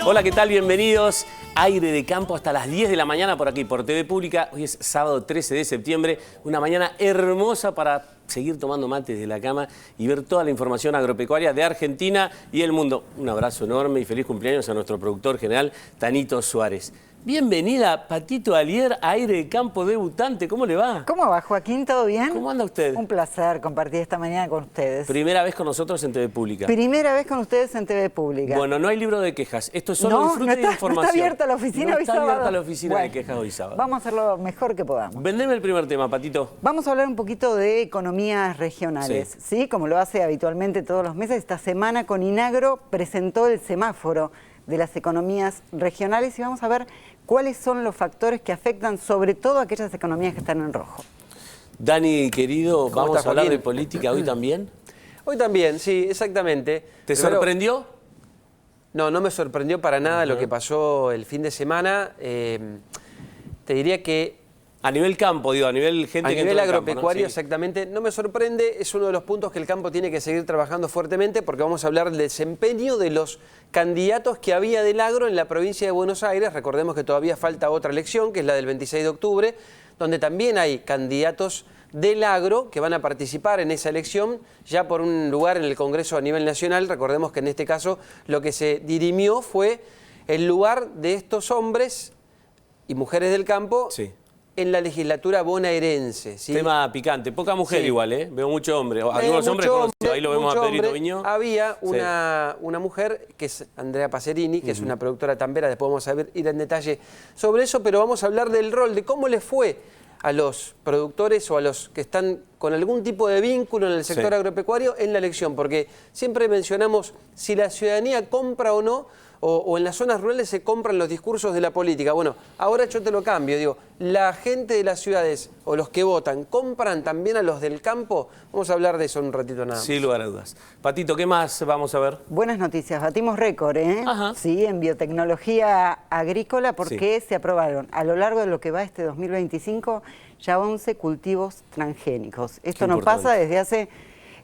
Hola, ¿qué tal? Bienvenidos. Aire de campo hasta las 10 de la mañana por aquí, por TV Pública. Hoy es sábado 13 de septiembre, una mañana hermosa para seguir tomando mates de la cama y ver toda la información agropecuaria de Argentina y el mundo. Un abrazo enorme y feliz cumpleaños a nuestro productor general, Tanito Suárez. Bienvenida, Patito Alier, Aire de Campo debutante. ¿Cómo le va? ¿Cómo va, Joaquín? ¿Todo bien? ¿Cómo anda usted? Un placer compartir esta mañana con ustedes. Primera vez con nosotros en TV Pública. Primera vez con ustedes en TV Pública. Bueno, no hay libro de quejas. Esto es solo disfrute de información. No está abierta la oficina hoy sábado. No está abierta la oficina de quejas hoy sábado. Vamos a hacer lo mejor que podamos. Vendeme el primer tema, Patito. Vamos a hablar un poquito de economías regionales, ¿sí? Como lo hace habitualmente todos los meses. Esta semana con Inagro presentó el semáforo de las economías regionales y vamos a ver cuáles son los factores que afectan sobre todo a aquellas economías que están en rojo. Dani, querido, ¿vamos a hablar de Joaquín? política hoy también? Hoy también, sí, exactamente. ¿Te Primero, sorprendió? No, no me sorprendió para nada lo que pasó el fin de semana. Te diría que A nivel campo, digo, a nivel gente a que nivel entró al campo, agropecuario, ¿no? Sí. exactamente, no me sorprende. Es uno de los puntos que el campo tiene que seguir trabajando fuertemente porque vamos a hablar del desempeño de los candidatos que había del agro en la provincia de Buenos Aires. Recordemos que todavía falta otra elección, que es la del 26 de octubre, donde también hay candidatos del agro que van a participar en esa elección ya por un lugar en el Congreso a nivel nacional. Recordemos que en este caso lo que se dirimió fue el lugar de estos hombres y mujeres del campo Sí. en la legislatura bonaerense. ¿Sí? Tema picante. Poca mujer Sí. igual, ¿eh? Veo mucho hombre. Algunos Mucho hombres conocidos. Ahí lo vemos mucho a Pedrito hombre. Viñó. Había Sí. una mujer, que es Andrea Pacerini, que es una productora tambera, después vamos a ir en detalle sobre eso, pero vamos a hablar del rol, de cómo le fue a los productores o a los que están con algún tipo de vínculo en el sector Sí. agropecuario en la elección, porque siempre mencionamos si la ciudadanía compra o no, o en las zonas rurales se compran los discursos de la política. Bueno, ahora yo te lo cambio, digo, la gente de las ciudades o los que votan, ¿compran también a los del campo? Vamos a hablar de eso en un ratito nada más. Sin lugar a dudas. Patito, ¿qué más vamos a ver? Buenas noticias, batimos récord, ¿eh? Ajá. Sí, en biotecnología agrícola porque se aprobaron a lo largo de lo que va este 2025 ya 11 cultivos transgénicos. Esto no importante. pasa desde hace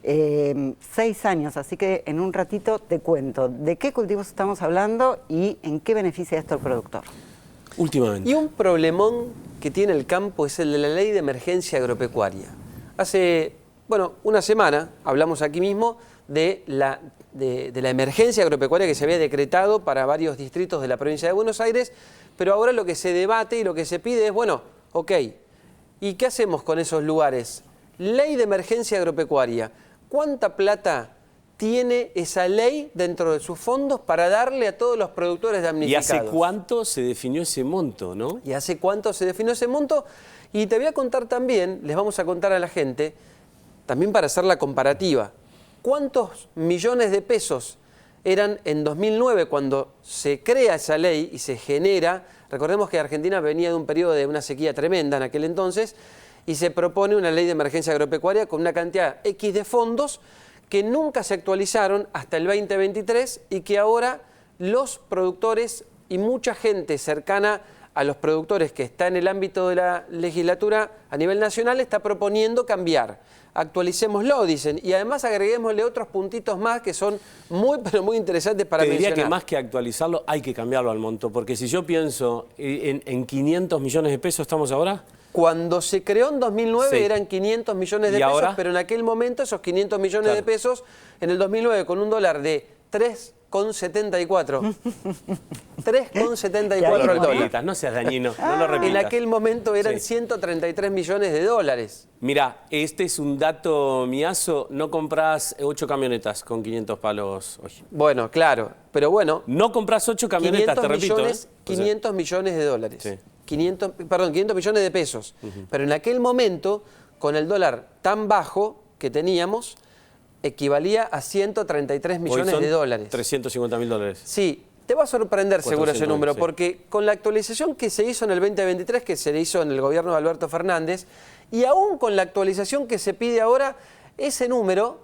6 años, así que en un ratito te cuento de qué cultivos estamos hablando y en qué beneficia esto al productor. Últimamente. Y un problemón que tiene el campo es el de la ley de emergencia agropecuaria. Hace, una semana hablamos aquí mismo de la emergencia agropecuaria que se había decretado para varios distritos de la provincia de Buenos Aires, pero ahora lo que se debate y lo que se pide es, ok, ¿y qué hacemos con esos lugares? Ley de emergencia agropecuaria. ¿Cuánta plata tiene esa ley dentro de sus fondos para darle a todos los productores ¿Y damnificados? hace cuánto se definió ese monto, no? ¿Y hace cuánto se definió ese monto? Y te voy a contar también, les vamos a contar a la gente, también para hacer la comparativa, cuántos millones de pesos eran en 2009 cuando se crea esa ley y se genera. Recordemos que Argentina venía de un periodo de una sequía tremenda en aquel entonces y se propone una ley de emergencia agropecuaria con una cantidad X de fondos que nunca se actualizaron hasta el 2023 y que ahora los productores y mucha gente cercana a los productores que está en el ámbito de la legislatura a nivel nacional está proponiendo cambiar. Actualicémoslo, dicen, y además agreguémosle otros puntitos más que son pero muy interesantes para Te diría mencionar. que más que actualizarlo, hay que cambiarlo al monto, porque si yo pienso en 500 millones de pesos, ¿estamos ahora? Cuando se creó en 2009 Sí. eran 500 millones de ¿Y pesos, ahora? pero en aquel momento esos 500 millones Claro. de pesos, en el 2009 con un dólar de 3,74. 3,74 el dólar. No seas dañino, no lo repitas. En aquel momento eran Sí. 133 millones de dólares. Mirá, este es un dato miazo, no compras 8 camionetas con 500 palos hoy. Bueno, claro, pero bueno, No compras 8 camionetas, 500 te repito. millones, 500 millones de dólares. Sí. 500 millones de pesos. Pero en aquel momento, con el dólar tan bajo que teníamos, equivalía a 133 Hoy millones son de dólares. 350.000 dólares. Sí, te va a sorprender seguro ese 400, número, sí. porque con la actualización que se hizo en el 2023, que se hizo en el gobierno de Alberto Fernández, y aún con la actualización que se pide ahora, ese número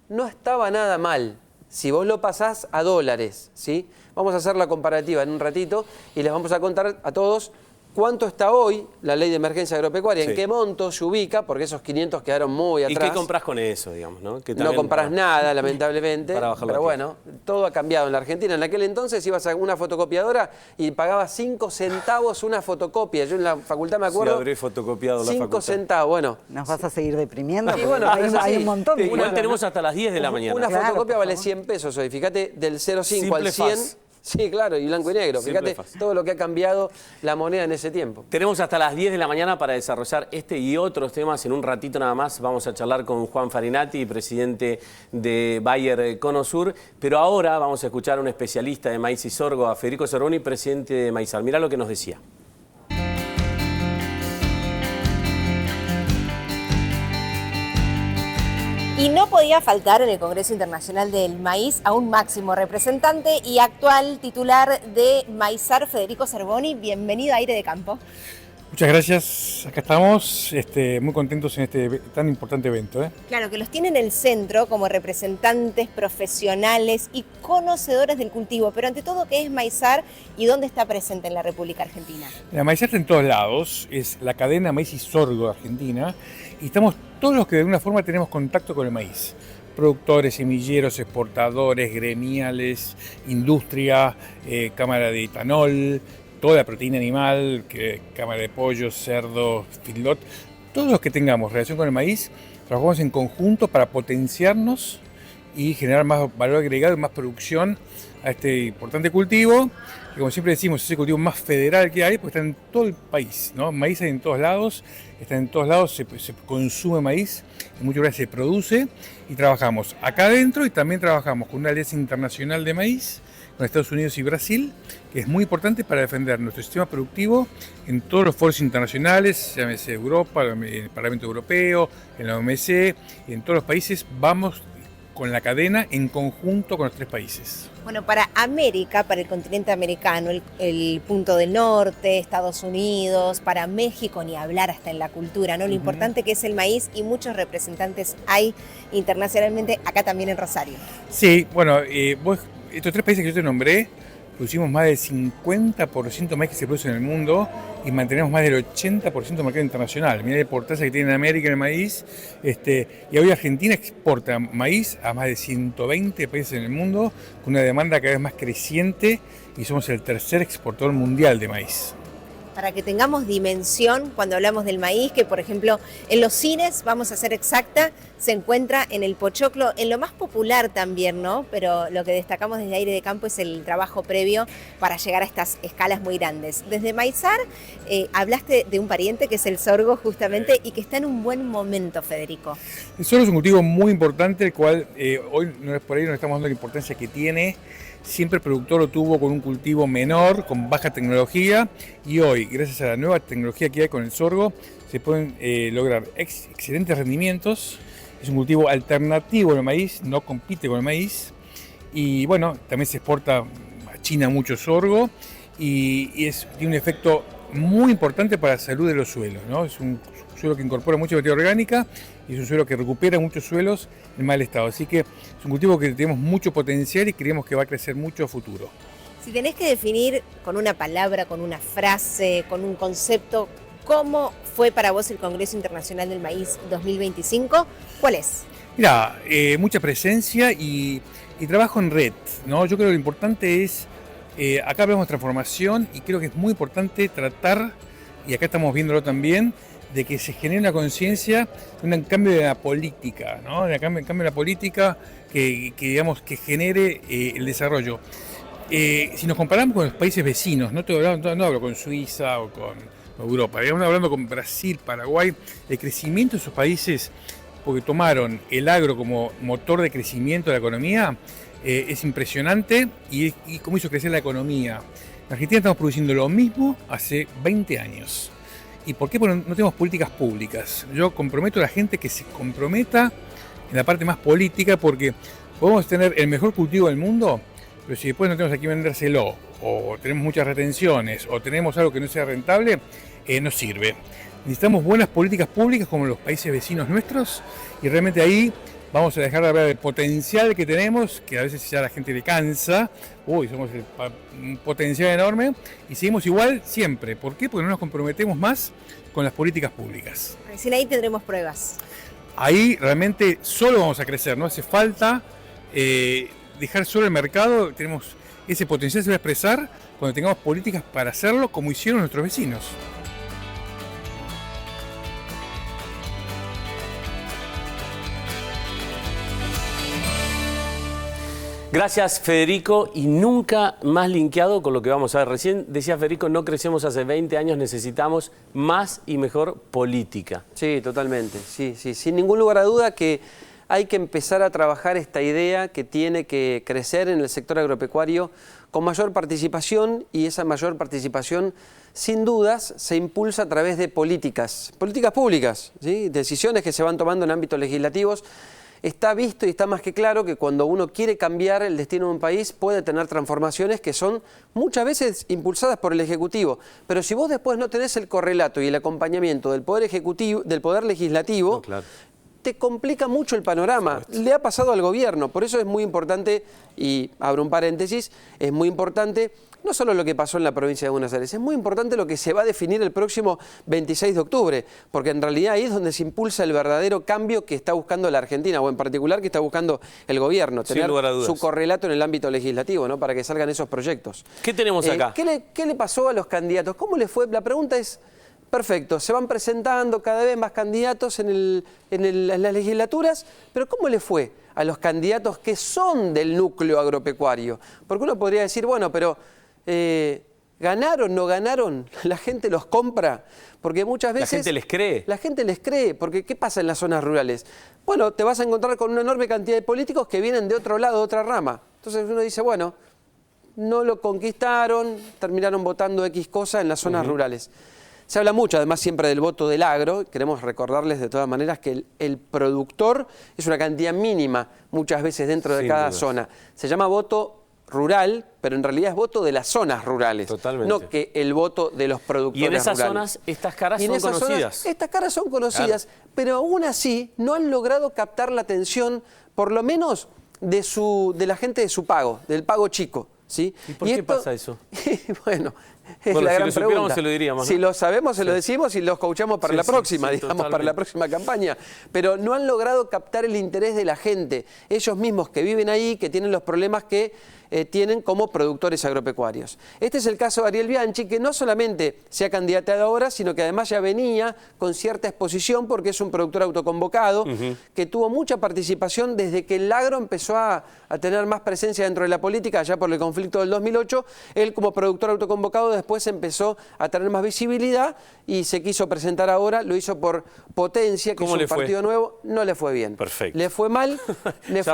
no estaba nada mal, si vos lo pasás a dólares, ¿sí? Vamos a hacer la comparativa en un ratito y les vamos a contar a todos ¿Cuánto está hoy la ley de emergencia agropecuaria? Sí. ¿En qué monto se ubica? Porque esos 500 quedaron muy atrás. ¿Y qué compras con eso, digamos, no? Que No también compras nada, lamentablemente. para bajar la Pero tierra. bueno, todo ha cambiado en la Argentina. En aquel entonces ibas a una fotocopiadora y pagabas 5 centavos una fotocopia. Yo en la facultad me acuerdo... Sí, habré fotocopiado la 5 facultad. centavos, bueno. ¿Nos vas a seguir deprimiendo? Y Porque bueno, hay, pero es hay así. un montón de Igual cosas, tenemos ¿no? hasta las 10 de la mañana. Una Claro, fotocopia por vale favor. 100 pesos hoy. Fíjate, del 0,5 Simple al 100. faz. Sí, claro, y blanco y negro. Simple Fíjate faz. todo lo que ha cambiado la moneda en ese tiempo. Tenemos hasta las 10 de la mañana para desarrollar este y otros temas. En un ratito nada más vamos a charlar con Juan Farinati, presidente de Bayer Cono Sur. Pero ahora vamos a escuchar a un especialista de maíz y sorgo, a Federico Cervoni, presidente de Maizar. Mirá lo que nos decía. Y no podía faltar en el Congreso Internacional del Maíz a un máximo representante y actual titular de Maizar, Federico Cervoni. Bienvenido a Aire de Campo. Muchas gracias, acá estamos muy contentos en este tan importante evento. Claro, que los tiene en el centro como representantes profesionales y conocedores del cultivo, pero ante todo, ¿qué es Maizar y dónde está presente en la República Argentina? La Maizar está en todos lados, es la cadena maíz y sorgo de Argentina y estamos todos los que de alguna forma tenemos contacto con el maíz. Productores, semilleros, exportadores, gremiales, industria, cámara de etanol, toda la proteína animal, cámara de pollo, cerdo, feedlot, todos los que tengamos relación con el maíz, trabajamos en conjunto para potenciarnos y generar más valor agregado y más producción a este importante cultivo, que como siempre decimos es el cultivo más federal que hay, porque está en todo el país, ¿no? Maíz hay en todos lados, se consume maíz, en muchos lugares se produce y trabajamos acá adentro y también trabajamos con una alianza internacional de maíz, con Estados Unidos y Brasil, que es muy importante para defender nuestro sistema productivo en todos los foros internacionales, llámese Europa, el Parlamento Europeo, en la OMC, en todos los países vamos con la cadena en conjunto con los 3 países. Bueno, para América, para el continente americano, el punto del norte, Estados Unidos, para México, ni hablar hasta en la cultura, ¿no? Lo importante que es el maíz y muchos representantes hay internacionalmente, acá también en Rosario. Sí, bueno, estos 3 países que yo te nombré, producimos más del 50% más que se produce en el mundo y mantenemos más del 80% del mercado internacional. Mirá el porcentaje que tiene en América el maíz. Y hoy Argentina exporta maíz a más de 120 países en el mundo, con una demanda cada vez más creciente y somos el tercer exportador mundial de maíz. Para que tengamos dimensión cuando hablamos del maíz, que por ejemplo en los cines, vamos a ser exacta, se encuentra en el pochoclo, en lo más popular también, ¿no? Pero lo que destacamos desde Aire de Campo es el trabajo previo para llegar a estas escalas muy grandes. Desde Maizar hablaste de un pariente que es el sorgo justamente y que está en un buen momento, Federico. El sorgo es un cultivo muy importante, el cual hoy por ahí no estamos dando la importancia que tiene. Siempre el productor lo tuvo con un cultivo menor, con baja tecnología, y hoy, gracias a la nueva tecnología que hay con el sorgo, se pueden lograr excelentes rendimientos. Es un cultivo alternativo al maíz, no compite con el maíz, y bueno, también se exporta a China mucho sorgo, y tiene un efecto muy importante para la salud de los suelos, ¿no? Es un suelo que incorpora mucha materia orgánica y es un suelo que recupera muchos suelos en mal estado. Así que es un cultivo que tenemos mucho potencial y creemos que va a crecer mucho a futuro. Si tenés que definir con una palabra, con una frase, con un concepto, ¿cómo fue para vos el Congreso Internacional del Maíz 2025? ¿Cuál es? Mira, mucha presencia y trabajo en red, ¿no? Yo creo que lo importante es, acá hablamos de transformación y creo que es muy importante tratar, y acá estamos viéndolo también, de que se genere una conciencia, un cambio de la política, ¿no? Un cambio de la política que digamos, que genere el desarrollo. Si nos comparamos con los países vecinos, no hablo con Suiza o con Europa, estamos hablando con Brasil, Paraguay, el crecimiento de esos países, porque tomaron el agro como motor de crecimiento de la economía, es impresionante y cómo hizo crecer la economía. En Argentina estamos produciendo lo mismo hace 20 años. ¿Y por qué? Porque no tenemos políticas públicas. Yo comprometo a la gente que se comprometa en la parte más política, porque podemos tener el mejor cultivo del mundo, pero si después no tenemos a quién vendérselo, o tenemos muchas retenciones, o tenemos algo que no sea rentable, no sirve. Necesitamos buenas políticas públicas como los países vecinos nuestros, y realmente ahí vamos a dejar de hablar del potencial que tenemos, que a veces ya la gente le cansa, somos un potencial enorme, y seguimos igual siempre. ¿Por qué? Porque no nos comprometemos más con las políticas públicas. Recién ahí tendremos pruebas. Ahí realmente solo vamos a crecer, no hace falta dejar solo el mercado, tenemos ese potencial se va a expresar cuando tengamos políticas para hacerlo como hicieron nuestros vecinos. Gracias, Federico, y nunca más linkeado con lo que vamos a ver. Recién decía Federico, no crecemos hace 20 años, necesitamos más y mejor política. Sí, totalmente, sí, sin ningún lugar a duda que hay que empezar a trabajar esta idea que tiene que crecer en el sector agropecuario con mayor participación, y esa mayor participación, sin dudas, se impulsa a través de políticas públicas, ¿sí? Decisiones que se van tomando en ámbitos legislativos. Está visto y está más que claro que cuando uno quiere cambiar el destino de un país puede tener transformaciones que son muchas veces impulsadas por el Ejecutivo. Pero si vos después no tenés el correlato y el acompañamiento del Poder Ejecutivo, del Poder Legislativo, No, claro. te complica mucho el panorama. Le ha pasado al gobierno. Por eso es muy importante, y abro un paréntesis, es muy importante no solo lo que pasó en la provincia de Buenos Aires, es muy importante lo que se va a definir el próximo 26 de octubre, porque en realidad ahí es donde se impulsa el verdadero cambio que está buscando la Argentina, o en particular que está buscando el gobierno, tener su correlato en el ámbito legislativo, ¿no? Para que salgan esos proyectos. ¿Qué tenemos acá? ¿Qué le pasó a los candidatos? ¿Cómo le fue? La pregunta es, perfecto, se van presentando cada vez más candidatos en las legislaturas, pero ¿cómo le fue a los candidatos que son del núcleo agropecuario? Porque uno podría decir, bueno, pero ¿ganaron, no ganaron? ¿La gente los compra? Porque muchas veces... ¿La gente les cree? La gente les cree, porque ¿qué pasa en las zonas rurales? Bueno, te vas a encontrar con una enorme cantidad de políticos que vienen de otro lado, de otra rama. Entonces uno dice, bueno, no lo conquistaron, terminaron votando X cosa en las zonas rurales. Se habla mucho, además, siempre del voto del agro. Queremos recordarles de todas maneras que el productor es una cantidad mínima muchas veces dentro de cada zona. Se llama voto rural, pero en realidad es voto de las zonas rurales. Totalmente. No que el voto de los productores rurales. Y en esas zonas estas caras son conocidas. Estas caras son conocidas, claro, pero aún así no han logrado captar la atención, por lo menos, de la gente de su pago, del pago chico. ¿Sí? ¿Y por qué pasa eso? Bueno, es la gran pregunta. Se lo diríamos, ¿no? Si lo sabemos, se lo decimos y los coachamos para la próxima, digamos, totalmente. para la próxima campaña. Pero no han logrado captar el interés de la gente. Ellos mismos que viven ahí, que tienen los problemas que tienen como productores agropecuarios. Este es el caso de Ariel Bianchi, que no solamente se ha candidatado ahora, sino que además ya venía con cierta exposición porque es un productor autoconvocado, que tuvo mucha participación desde que el agro empezó a tener más presencia dentro de la política, allá por el conflicto del 2008. Él, como productor autoconvocado, después empezó a tener más visibilidad y se quiso presentar ahora, lo hizo por Potencia, que es un partido nuevo. No le fue bien. Perfecto. Le fue mal,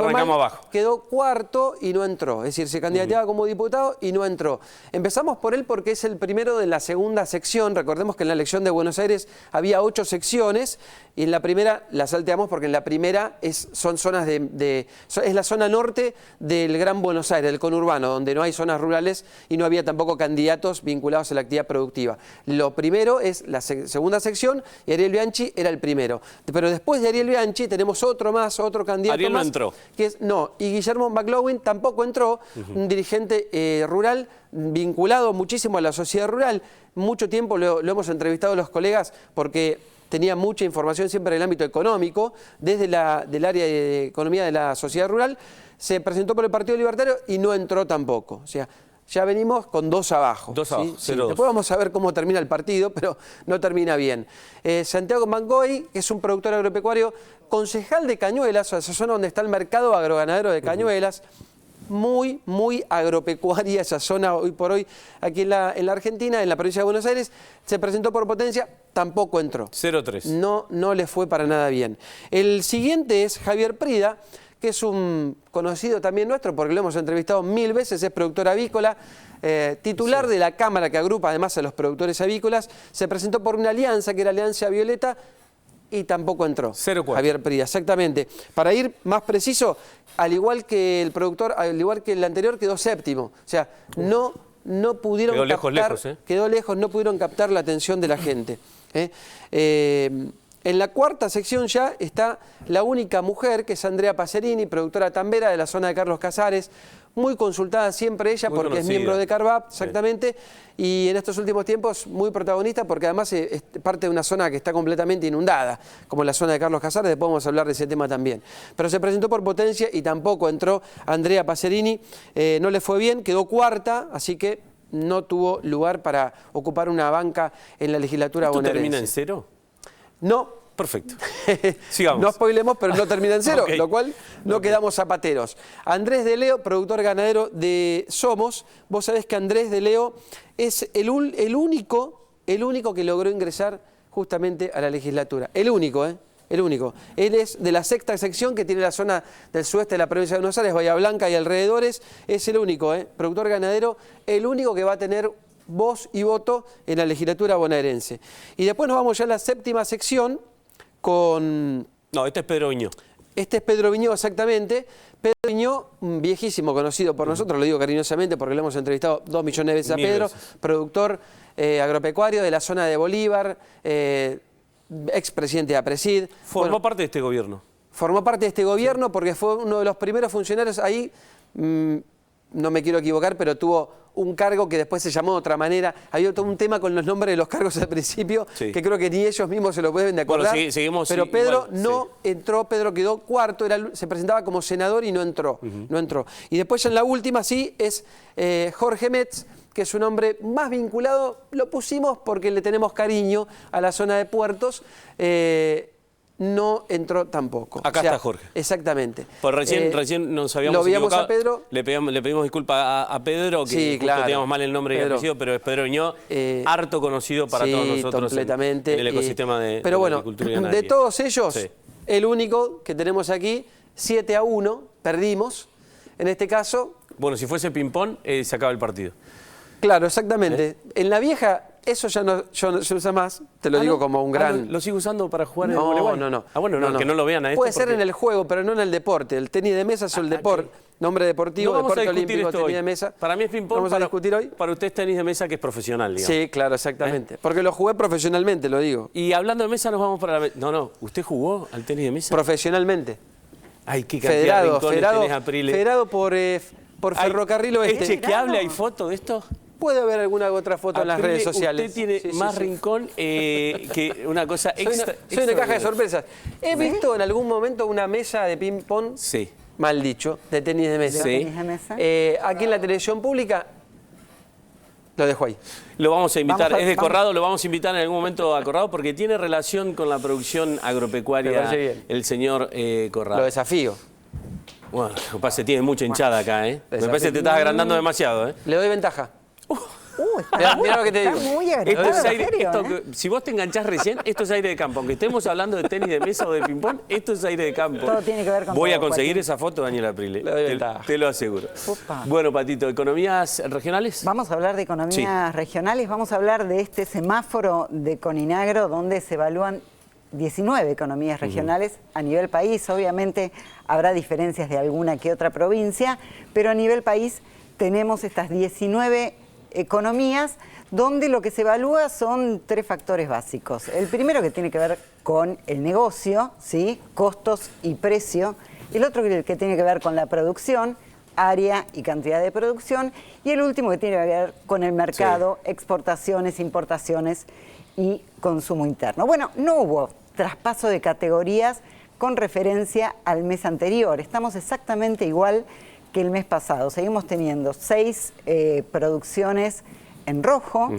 abajo. Quedó cuarto y no entró. Es decir, se candidateaba como diputado y no entró. Empezamos por él porque es el primero de la segunda sección. Recordemos que en la elección de Buenos Aires había 8 secciones y en la primera la salteamos porque en la primera son zonas es la zona norte del Gran Buenos Aires, del conurbano, donde no hay zonas rurales y no había tampoco candidatos vinculados a la actividad productiva. Lo primero es la segunda sección y Ariel Bianchi era el primero. Pero después de Ariel Bianchi tenemos otro candidato Ariel más. No entró. Y Guillermo McLaughlin tampoco entró, un dirigente rural vinculado muchísimo a la sociedad rural. Mucho tiempo lo hemos entrevistado a los colegas porque tenía mucha información siempre en el ámbito económico, desde del área de economía de la sociedad rural. Se presentó por el Partido Libertario y no entró tampoco. O sea, ya venimos con 2 abajo. 2 abajo, ¿sí? 0-2. Después vamos a ver cómo termina el partido, pero no termina bien. Santiago Mangoy, que es un productor agropecuario, concejal de Cañuelas, esa zona donde está el mercado agroganadero de Cañuelas, muy, muy agropecuaria esa zona hoy por hoy aquí en la Argentina, en la provincia de Buenos Aires. Se presentó por Potencia, tampoco entró. 0-3. No le fue para nada bien. El siguiente es Javier Prida, que es un conocido también nuestro, porque lo hemos entrevistado 1000 veces, es productor avícola, titular de la Cámara que agrupa además a los productores avícolas. Se presentó por una alianza, que era Alianza Violeta, y tampoco entró. 0-4. Javier Prida, exactamente. Para ir más preciso, al igual que el productor, al igual que el anterior, quedó séptimo. O sea, no pudieron captar... Quedó lejos, no pudieron captar la atención de la gente. En la cuarta sección ya está la única mujer, que es Andrea Pacerini, productora tambera de la zona de Carlos Casares, muy consultada siempre ella Muy porque conocida. es miembro de Carvap, exactamente, y en estos últimos tiempos muy protagonista porque además es parte de una zona que está completamente inundada, como la zona de Carlos Casares, después vamos a hablar de ese tema también. Pero se presentó por Potencia y tampoco entró Andrea Pacerini, no le fue bien, quedó cuarta, así que no tuvo lugar para ocupar una banca en la legislatura ¿Esto bonaerense. termina en cero? No. Perfecto. Sigamos. No spoilemos, pero no termina en cero, Ok. lo cual no quedamos zapateros. Andrés de Leo, productor ganadero de Somos. Vos sabés que Andrés de Leo es el único que logró ingresar justamente a la legislatura. El único, ¿eh? El único. Él es de la sexta sección que tiene la zona del sudeste de la provincia de Buenos Aires, Bahía Blanca y alrededores. Es el único, productor ganadero, el único que va a tener voz y voto en la legislatura bonaerense. Y después nos vamos ya a la séptima sección con... No, este es Pedro Viñó. Este es Pedro Viñó, exactamente. Pedro Viñó, viejísimo, conocido por nosotros, lo digo cariñosamente porque lo hemos entrevistado 2 millones de veces a 1000 Pedro, veces. productor agropecuario de la zona de Bolívar, expresidente de APRESID. Formó parte de este gobierno. Formó parte de este gobierno porque fue uno de los primeros funcionarios ahí, no me quiero equivocar, pero tuvo un cargo que después se llamó de otra manera. Había todo un tema con los nombres de los cargos al principio, Sí. que creo que ni ellos mismos se lo pueden de acordar. Bueno, seguimos pero Pedro igual, no sí. entró, Pedro quedó cuarto, se presentaba como senador y no entró. No entró. Y después ya en la última sí es Jorge Metz, que es un hombre más vinculado, lo pusimos porque le tenemos cariño a la zona de puertos, no entró tampoco. Acá está Jorge. Exactamente. Pues recién nos habíamos lo veíamos equivocado. a Pedro. Le pedimos disculpas a Pedro, que Sí, justo claro. teníamos mal el nombre y Pedro. apellido, pero es Pedro Viñó, harto conocido para todos nosotros completamente. en el ecosistema de Pero la bueno, agricultura y de ganadería. todos ellos, Sí. el único que tenemos aquí, 7-1, perdimos. En este caso, Bueno, si fuese ping-pong, se acaba el partido. claro, exactamente. En la vieja, eso ya no se usa más, te lo digo ¿no? como un gran... ¿Lo sigo usando para jugar en el No, voleibol? no. Ah, bueno, no, que no lo vean a esto. Puede ser porque- en el juego, pero no en el deporte. El tenis de mesa es el deporte. Nombre deportivo, No vamos a deporte discutir olímpico, esto tenis hoy. de mesa. Para mí es ping-pong. ¿Vamos a discutir hoy? Para usted es tenis de mesa, que es profesional, digamos. Sí, claro, exactamente. Porque lo jugué profesionalmente, lo digo. Y hablando de mesa, nos vamos para la... No, ¿usted jugó al tenis de mesa? Profesionalmente. Ay, qué cantidad de rincones tenés, Aprile. Federado por Ay, Ferrocarril ¿Es Oeste. chequeable? ¿Hay foto de esto? Puede haber alguna otra foto en las Aprile, redes sociales. Usted tiene Sí, sí, más sí. rincón que una cosa Soy una extra. caja de extraordinaria. sorpresas. He visto en algún momento una mesa de ping-pong, Sí. mal dicho, de tenis de mesa. Sí. ¿Tenis de mesa? Aquí en la televisión pública, lo dejo ahí. Lo vamos a invitar, Vamos a- es de vamos. Corrado, lo vamos a invitar en algún momento a Corrado porque tiene relación con la producción Me agropecuaria parece bien. el señor Corrado. Lo desafío. Bueno, lo que pasa es que tiene mucha hinchada acá, ¿eh? Me Desafío. parece que te estás agrandando demasiado, ¿eh? Le doy ventaja. Está Mirá, muy- mirá lo que te está digo. muy Esto agradable, es en aire, serio, esto ¿eh? si vos te enganchás recién, esto es aire de campo. Aunque estemos hablando de tenis de mesa o de ping-pong, esto es aire de campo. Todo tiene que ver con Voy a todo, conseguir Joaquín. esa foto, Daniel Aprile. Le doy ventaja. Te lo aseguro. Upa. Bueno, Patito, ¿economías regionales? Vamos a hablar de economías regionales, vamos a hablar de este semáforo de Coninagro donde se evalúan 19 economías regionales a nivel país. Obviamente habrá diferencias de alguna que otra provincia, pero a nivel país tenemos estas 19 economías donde lo que se evalúa son 3 factores básicos. El primero, que tiene que ver con el negocio, ¿sí? Costos y precio. El otro, que tiene que ver con la producción, área y cantidad de producción. Y el último, que tiene que ver con el mercado, exportaciones, importaciones y consumo interno. Bueno, no hubo traspaso de categorías con referencia al mes anterior. Estamos exactamente igual que el mes pasado. Seguimos teniendo 6 producciones en rojo,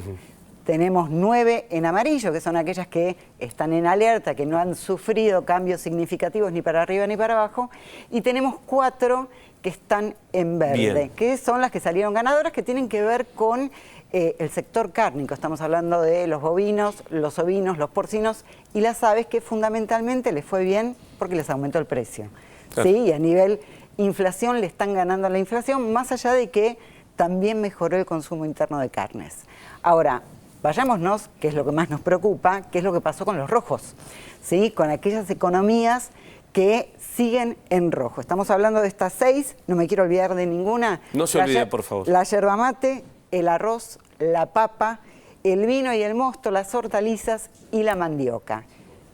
tenemos 9 en amarillo, que son aquellas que están en alerta, que no han sufrido cambios significativos ni para arriba ni para abajo, y tenemos 4 que están en verde, Bien. que son las que salieron ganadoras, que tienen que ver con el sector cárnico. Estamos hablando de los bovinos, los ovinos, los porcinos y las aves, que fundamentalmente les fue bien porque les aumentó el precio. Claro. ¿Sí? Y a nivel inflación le están ganando la inflación, más allá de que también mejoró el consumo interno de carnes. Ahora, vayámonos, que es lo que más nos preocupa, qué es lo que pasó con los rojos, ¿sí? Con aquellas economías que siguen en rojo. Estamos hablando de estas 6, no me quiero olvidar de ninguna. No se olvide, por favor. La yerba mate, el arroz, la papa, el vino y el mosto, las hortalizas y la mandioca.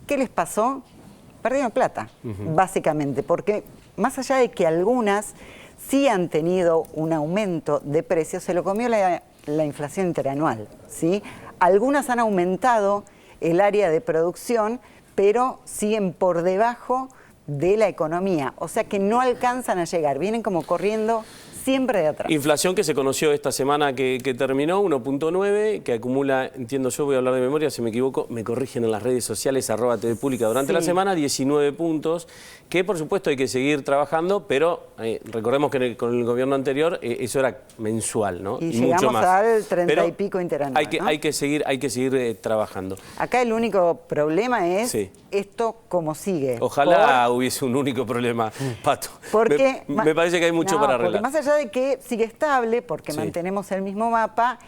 ¿Qué les pasó? Perdieron plata, básicamente, porque más allá de que algunas sí han tenido un aumento de precios, se lo comió la inflación interanual, ¿sí? Algunas han aumentado el área de producción, pero siguen por debajo de la economía, o sea que no alcanzan a llegar, vienen como corriendo siempre de atrás. Inflación que se conoció esta semana que terminó, 1.9, que acumula, entiendo yo, voy a hablar de memoria, si me equivoco, me corrigen en las redes sociales, @TV Pública durante la semana, 19 puntos, que por supuesto hay que seguir trabajando, pero recordemos que con el gobierno anterior eso era mensual, ¿no? Y llegamos mucho más. al 30 pero y pico interanual, ¿no? hay que seguir trabajando. Acá el único problema es esto cómo sigue. Ojalá hubiese un único problema, Pato. Porque me parece que hay mucho para arreglar. Porque más allá de que sigue estable, porque mantenemos el mismo mapa,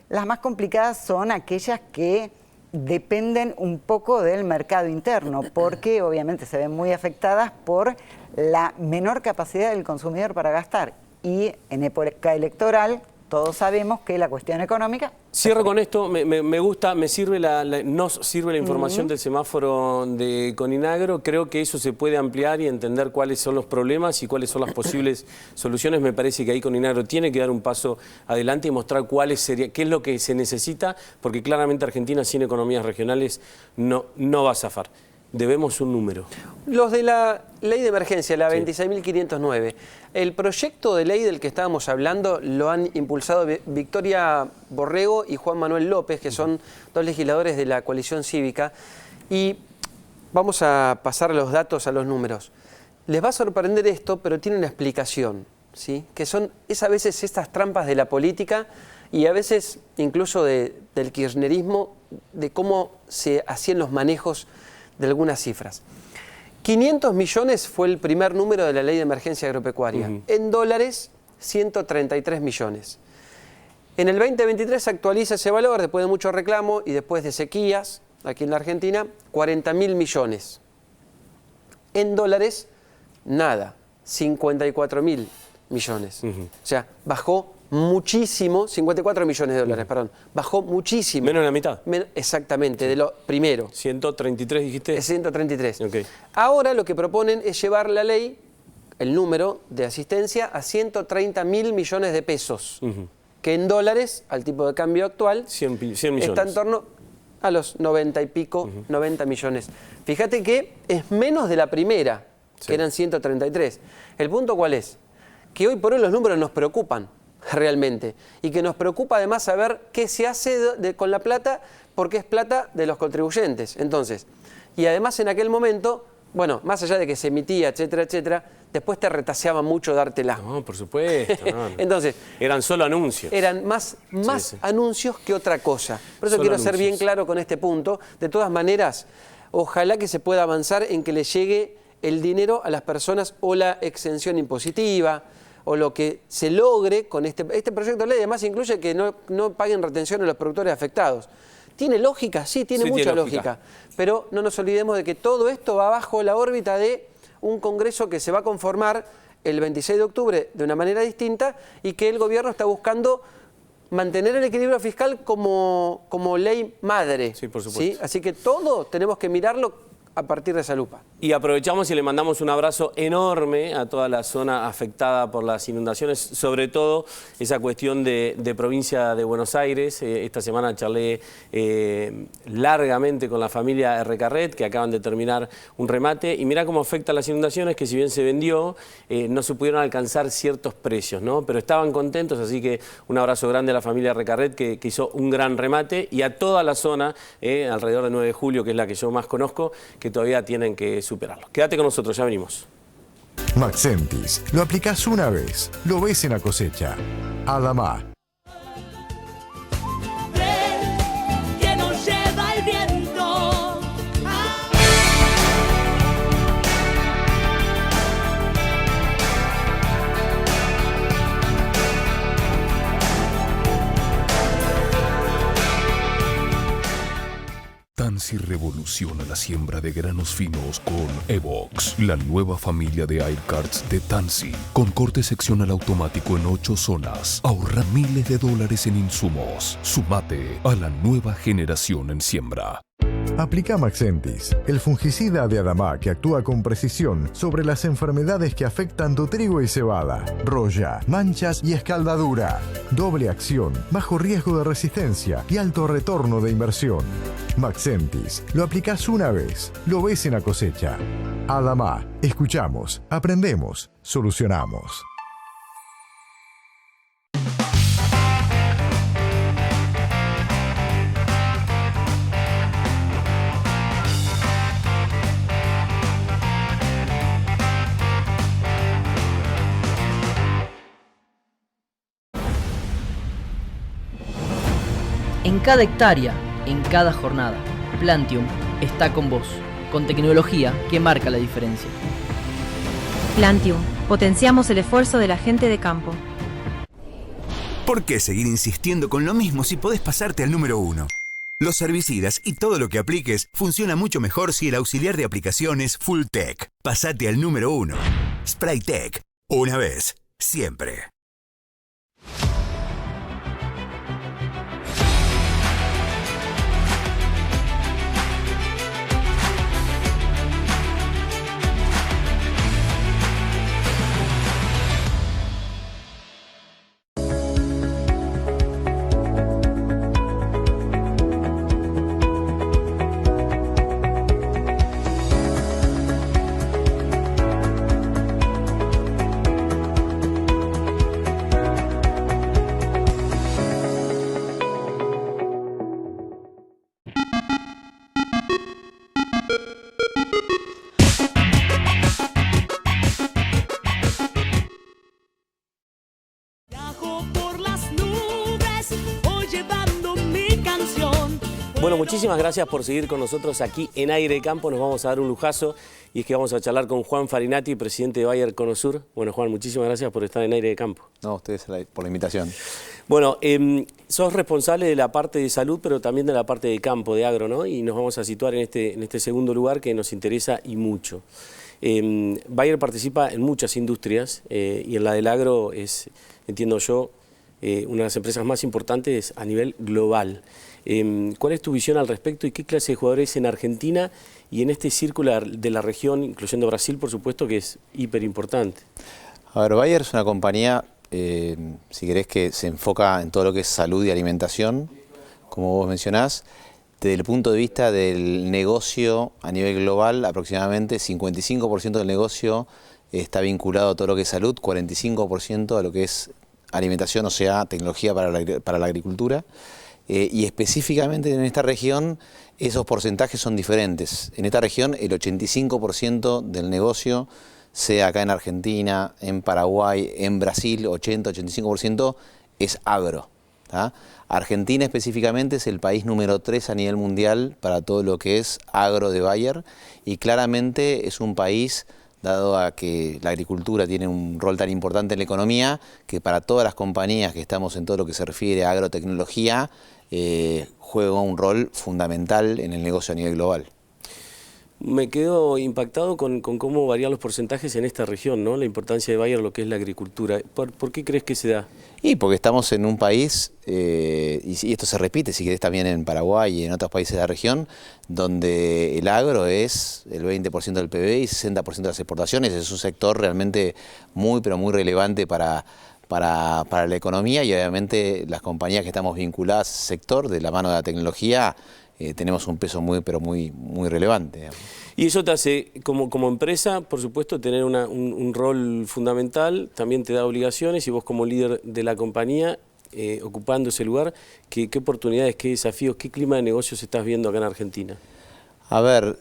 las más complicadas son aquellas que dependen un poco del mercado interno, porque obviamente se ven muy afectadas por la menor capacidad del consumidor para gastar. Y en época electoral todos sabemos que la cuestión económica... Cierro con esto, me gusta, nos sirve la información del semáforo de Coninagro. Creo que eso se puede ampliar y entender cuáles son los problemas y cuáles son las posibles soluciones. Me parece que ahí Coninagro tiene que dar un paso adelante y mostrar qué es lo que se necesita, porque claramente Argentina sin economías regionales no va a zafar. Debemos un número. Los de la ley de emergencia, la 26.509, el proyecto de ley del que estábamos hablando lo han impulsado Victoria Borrego y Juan Manuel López, que son dos legisladores de la coalición cívica, y vamos a pasar los datos a los números. Les va a sorprender esto, pero tiene una explicación, ¿sí? Que son a veces estas trampas de la política y a veces incluso del kirchnerismo, de cómo se hacían los manejos de algunas cifras. 500 millones fue el primer número de la ley de emergencia agropecuaria. En dólares, 133 millones. En el 2023 se actualiza ese valor después de mucho reclamo y después de sequías, aquí en la Argentina, 40.000 millones. En dólares, nada, 54.000 millones. O sea, bajó muchísimo, 54 millones de dólares, perdón, bajó muchísimo. Menos de la mitad. Exactamente, de lo primero. 133 dijiste. 133. Okay. Ahora lo que proponen es llevar la ley, el número de asistencia, a 130.000 millones de pesos, que en dólares, al tipo de cambio actual, 100 millones. Está en torno a los 90 y pico, 90 millones. Fíjate que es menos de la primera, que eran 133. ¿El punto cuál es? Que hoy por hoy los números nos preocupan realmente, y que nos preocupa además saber qué se hace con la plata, porque es plata de los contribuyentes. Entonces, y además en aquel momento, bueno, más allá de que se emitía, etcétera, etcétera, después te retaseaba mucho dártela. No, por supuesto. No. Entonces, eran solo anuncios. Eran más anuncios que otra cosa. Por eso quiero ser bien claro con este punto. De todas maneras, ojalá que se pueda avanzar en que le llegue el dinero a las personas, o la exención impositiva, o lo que se logre con este proyecto de ley. Además incluye que no paguen retención a los productores afectados. ¿Tiene lógica? Sí, tiene mucha lógica. Pero no nos olvidemos de que todo esto va bajo la órbita de un Congreso que se va a conformar el 26 de octubre de una manera distinta, y que el gobierno está buscando mantener el equilibrio fiscal como ley madre. Sí, por supuesto. ¿Sí? Así que todo tenemos que mirarlo a partir de esa lupa. Y aprovechamos y le mandamos un abrazo enorme a toda la zona afectada por las inundaciones, sobre todo esa cuestión de provincia de Buenos Aires. Esta semana charlé largamente con la familia Recarret, que acaban de terminar un remate, y mirá cómo afecta las inundaciones, que si bien se vendió, no se pudieron alcanzar ciertos precios, ¿no? Pero estaban contentos, así que un abrazo grande a la familia Recarret, que hizo un gran remate, y a toda la zona, alrededor de 9 de julio, que es la que yo más conozco, que todavía tienen que superarlo. Quédate con nosotros, ya venimos. Maxentis, lo aplicás una vez, lo ves en la cosecha. Adamá. Que nos lleva el viento. Tansi revoluciona la siembra de granos finos con Evox, la nueva familia de aircarts de Tansi, con corte seccional automático en 8 zonas. Ahorra miles de dólares en insumos. Sumate a la nueva generación en siembra. Aplica Maxentis, el fungicida de Adamá que actúa con precisión sobre las enfermedades que afectan tu trigo y cebada, roya, manchas y escaldadura. Doble acción, bajo riesgo de resistencia y alto retorno de inversión. Maxentis, lo aplicás una vez, lo ves en la cosecha. Adamá, escuchamos, aprendemos, solucionamos. En cada hectárea, en cada jornada, Plantium está con vos, con tecnología que marca la diferencia. Plantium, potenciamos el esfuerzo de la gente de campo. ¿Por qué seguir insistiendo con lo mismo si podés pasarte al número 1? Los herbicidas y todo lo que apliques funciona mucho mejor si el auxiliar de aplicación es Fulltech. Pasate al número 1. Spraytech. Una vez, siempre. Bueno, muchísimas gracias por seguir con nosotros aquí en Aire de Campo. Nos vamos a dar un lujazo y es que vamos a charlar con Juan Farinati, presidente de Bayer Conosur. Bueno, Juan, muchísimas gracias por estar en Aire de Campo. No, ustedes por la invitación. Bueno, sos responsable de la parte de salud, pero también de la parte de campo, de agro, ¿no? Y nos vamos a situar en este segundo lugar que nos interesa y mucho. Bayer participa en muchas industrias y en la del agro es, entiendo yo, una de las empresas más importantes a nivel global. ¿Cuál es tu visión al respecto y qué clase de jugadores en Argentina y en este círculo de la región, incluyendo Brasil, por supuesto, que es hiper importante? A ver, Bayer es una compañía, si querés, que se enfoca en todo lo que es salud y alimentación, como vos mencionás. Desde el punto de vista del negocio a nivel global, aproximadamente 55% del negocio está vinculado a todo lo que es salud, 45% a lo que es alimentación, o sea, tecnología para la agricultura. Y específicamente en esta región esos porcentajes son diferentes. En esta región el 85% del negocio, sea acá en Argentina, en Paraguay, en Brasil, 80-85% es agro. ¿tá? Argentina específicamente es el país número 3 a nivel mundial para todo lo que es agro de Bayer y claramente es un país, dado a que la agricultura tiene un rol tan importante en la economía, que para todas las compañías que estamos en todo lo que se refiere a agrotecnología, juega un rol fundamental en el negocio a nivel global. Me quedo impactado con cómo varían los porcentajes en esta región, ¿no? La importancia de Bayer, lo que es la agricultura. ¿Por qué crees que se da? Y porque estamos en un país, y esto se repite, si querés, también en Paraguay y en otros países de la región, donde el agro es el 20% del PBI y 60% de las exportaciones. Es un sector realmente muy, pero muy relevante para la economía y obviamente las compañías que estamos vinculadas a ese sector, de la mano de la tecnología, tenemos un peso muy, pero muy relevante. Y eso te hace, como empresa, por supuesto, tener un rol fundamental, también te da obligaciones y vos como líder de la compañía, ocupando ese lugar, ¿qué oportunidades, qué desafíos, qué clima de negocios estás viendo acá en Argentina? A ver,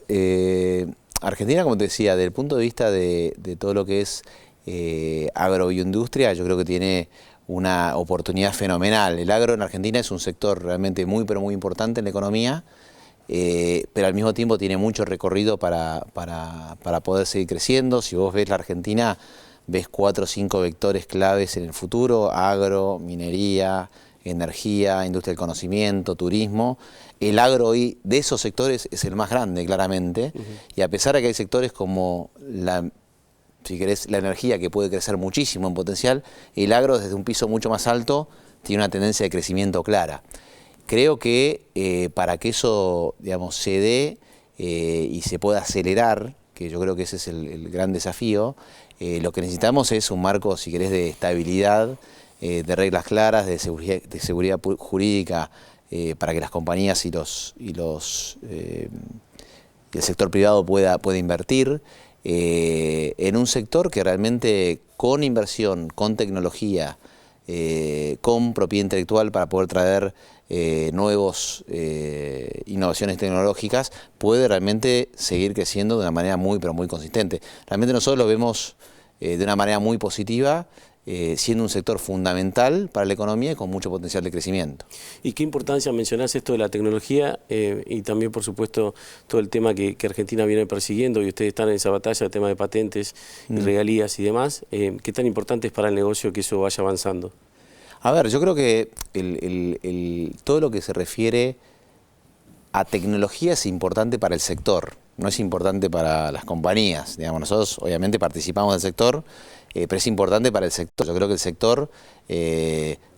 Argentina, como te decía, desde el punto de vista de todo lo que es agroindustria, yo creo que tiene una oportunidad fenomenal. El agro en Argentina es un sector realmente muy, pero muy importante en la economía, pero al mismo tiempo tiene mucho recorrido para poder seguir creciendo. Si vos ves la Argentina, ves 4 o 5 vectores claves en el futuro: agro, minería, energía, industria del conocimiento, turismo. El agro hoy de esos sectores es el más grande, claramente, y a pesar de que hay sectores como si querés, la energía, que puede crecer muchísimo en potencial, el agro desde un piso mucho más alto tiene una tendencia de crecimiento clara. creo que para que eso, digamos, se dé y se pueda acelerar, que yo creo que ese es el gran desafío, lo que necesitamos es un marco, si querés, de estabilidad, de reglas claras, de seguridad jurídica, para que las compañías y el sector privado pueda invertir en un sector que realmente con inversión, con tecnología, con propiedad intelectual para poder traer nuevas innovaciones tecnológicas, puede realmente seguir creciendo de una manera muy, pero muy consistente. Realmente nosotros lo vemos de una manera muy positiva, siendo un sector fundamental para la economía y con mucho potencial de crecimiento. ¿Y qué importancia mencionás esto de la tecnología y también, por supuesto, todo el tema que Argentina viene persiguiendo y ustedes están en esa batalla, el tema de patentes y regalías y demás? ¿Qué tan importante es para el negocio que eso vaya avanzando? A ver, yo creo que todo lo que se refiere a tecnología es importante para el sector, no es importante para las compañías. Digamos, nosotros obviamente participamos del sector, pero es importante para el sector. Yo creo que el sector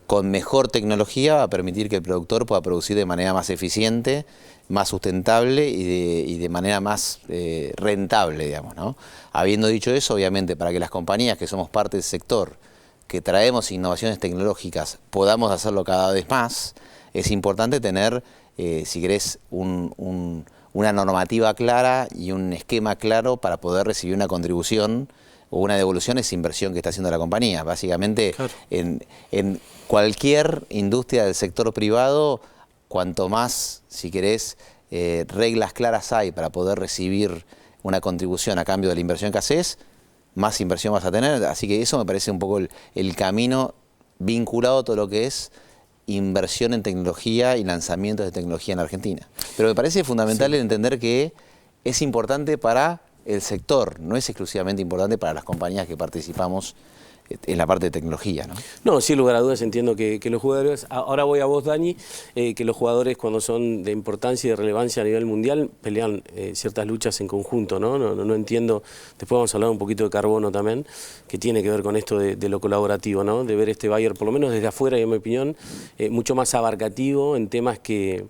con mejor tecnología va a permitir que el productor pueda producir de manera más eficiente, más sustentable y de manera más rentable, digamos, ¿no? Habiendo dicho eso, obviamente, para que las compañías que somos parte del sector, que traemos innovaciones tecnológicas, podamos hacerlo cada vez más, es importante tener, si querés, una normativa clara y un esquema claro para poder recibir una contribución o una devolución a esa inversión que está haciendo la compañía. Básicamente, claro, en cualquier industria del sector privado, cuanto más, si querés, reglas claras hay para poder recibir una contribución a cambio de la inversión que haces, más inversión vas a tener. Así que eso me parece un poco el camino vinculado a todo lo que es inversión en tecnología y lanzamientos de tecnología en Argentina. Pero me parece fundamental el entender que es importante para el sector, no es exclusivamente importante para las compañías que participamos en la parte de tecnología, ¿no? No, sin lugar a dudas entiendo que los jugadores, ahora voy a vos, Dani, que los jugadores cuando son de importancia y de relevancia a nivel mundial pelean ciertas luchas en conjunto, ¿no? No entiendo, después vamos a hablar un poquito de carbono también, que tiene que ver con esto de lo colaborativo, ¿no? De ver este Bayer, por lo menos desde afuera, y en mi opinión, mucho más abarcativo en temas que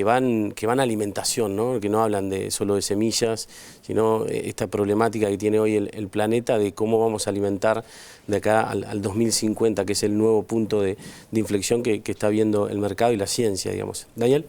van a alimentación, ¿no? Que no hablan solo de semillas, sino esta problemática que tiene hoy el planeta de cómo vamos a alimentar de acá al 2050, que es el nuevo punto de inflexión que está viendo el mercado y la ciencia, digamos. Daniel.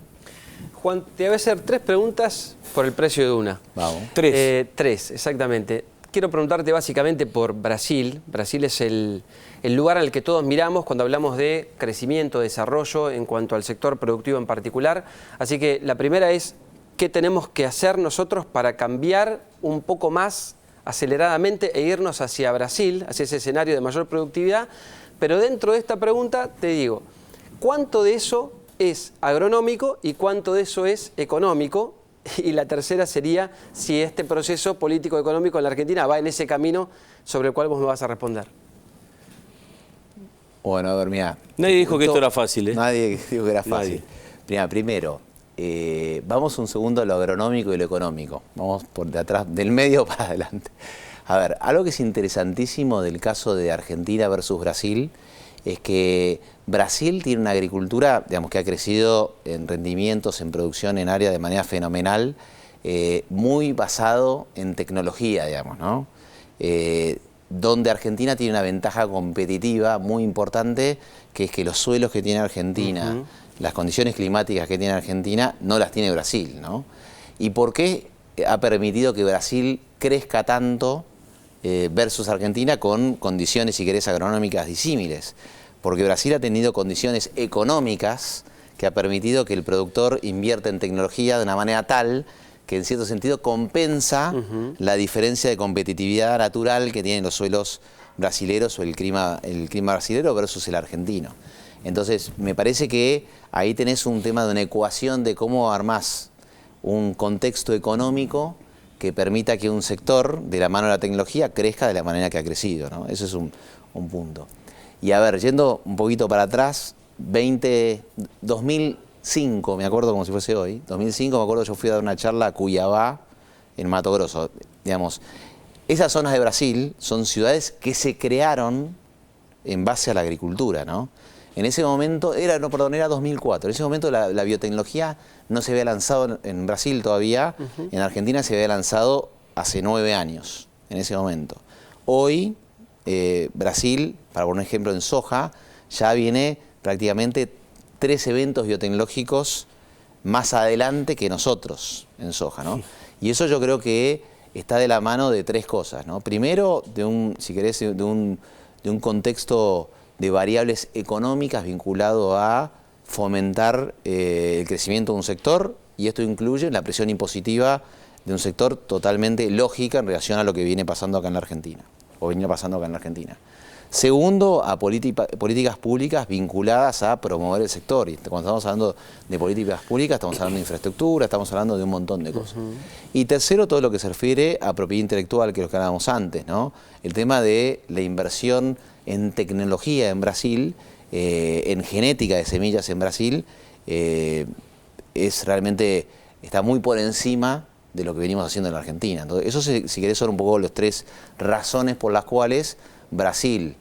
Juan, te voy a hacer 3 preguntas por el precio de una. Vamos. 3, exactamente. Quiero preguntarte básicamente por Brasil. Brasil es el lugar al que todos miramos cuando hablamos de crecimiento, desarrollo en cuanto al sector productivo en particular. Así que la primera es, ¿qué tenemos que hacer nosotros para cambiar un poco más aceleradamente e irnos hacia Brasil, hacia ese escenario de mayor productividad? Pero dentro de esta pregunta te digo, ¿cuánto de eso es agronómico y cuánto de eso es económico? Y la tercera sería si este proceso político-económico en la Argentina va en ese camino sobre el cual vos me vas a responder. Bueno, a ver, mirá. Nadie dijo que esto era fácil, ¿eh? Nadie dijo que era fácil. Mirá, primero, vamos un segundo a lo agronómico y lo económico. Vamos por de atrás, del medio para adelante. A ver, algo que es interesantísimo del caso de Argentina versus Brasil es que Brasil tiene una agricultura, digamos, que ha crecido en rendimientos, en producción, en área de manera fenomenal, muy basado en tecnología, digamos, ¿no? Donde Argentina tiene una ventaja competitiva muy importante, que es que los suelos que tiene Argentina, las condiciones climáticas que tiene Argentina, no las tiene Brasil, ¿no? ¿Y por qué ha permitido que Brasil crezca tanto versus Argentina con condiciones, si querés, agronómicas disímiles? Porque Brasil ha tenido condiciones económicas que ha permitido que el productor invierta en tecnología de una manera tal que en cierto sentido compensa la diferencia de competitividad natural que tienen los suelos brasileros o el clima brasilero versus el argentino. Entonces, me parece que ahí tenés un tema de una ecuación de cómo armás un contexto económico que permita que un sector, de la mano de la tecnología, crezca de la manera que ha crecido, ¿no? Ese es un punto. Y a ver, yendo un poquito para atrás, 2005, me acuerdo como si fuese hoy, 2005 me acuerdo yo fui a dar una charla a Cuiabá, en Mato Grosso, digamos. Esas zonas de Brasil son ciudades que se crearon en base a la agricultura, ¿no? En ese momento, era 2004, en ese momento la biotecnología no se había lanzado en Brasil todavía, en Argentina se había lanzado hace 9 años, en ese momento. Hoy, Brasil, para poner un ejemplo en soja, ya viene prácticamente 3 eventos biotecnológicos más adelante que nosotros en soja, ¿no? Y eso yo creo que está de la mano de 3 cosas, ¿no? Primero, si querés, de un contexto de variables económicas vinculado a fomentar el crecimiento de un sector, y esto incluye la presión impositiva de un sector totalmente lógica en relación a lo que viene pasando acá en la Argentina, o venía pasando acá en la Argentina. Segundo, a políticas públicas vinculadas a promover el sector. Y cuando estamos hablando de políticas públicas, estamos hablando de infraestructura, estamos hablando de un montón de cosas. Y tercero, todo lo que se refiere a propiedad intelectual, que es lo que hablábamos antes, ¿no? El tema de la inversión en tecnología en Brasil, en genética de semillas en Brasil, está muy por encima de lo que venimos haciendo en la Argentina. Entonces, eso, si querés, son un poco las 3 razones por las cuales Brasil,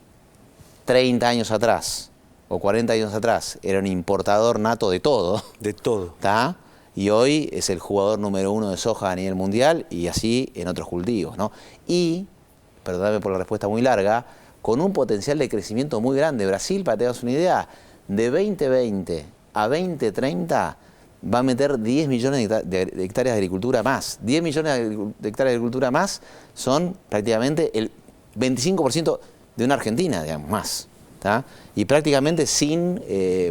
30 años atrás o 40 años atrás, era un importador nato de todo. De todo. ¿Tá? Y hoy es el jugador número 1 de soja a nivel mundial y así en otros cultivos, ¿no? Y, perdóname por la respuesta muy larga, con un potencial de crecimiento muy grande. Brasil, para que te hagas una idea, de 2020 a 2030 va a meter 10 millones de hectáreas de agricultura más. 10 millones de hectáreas de agricultura más son prácticamente el 25% de una Argentina, digamos, más. ¿Tá? Y prácticamente sin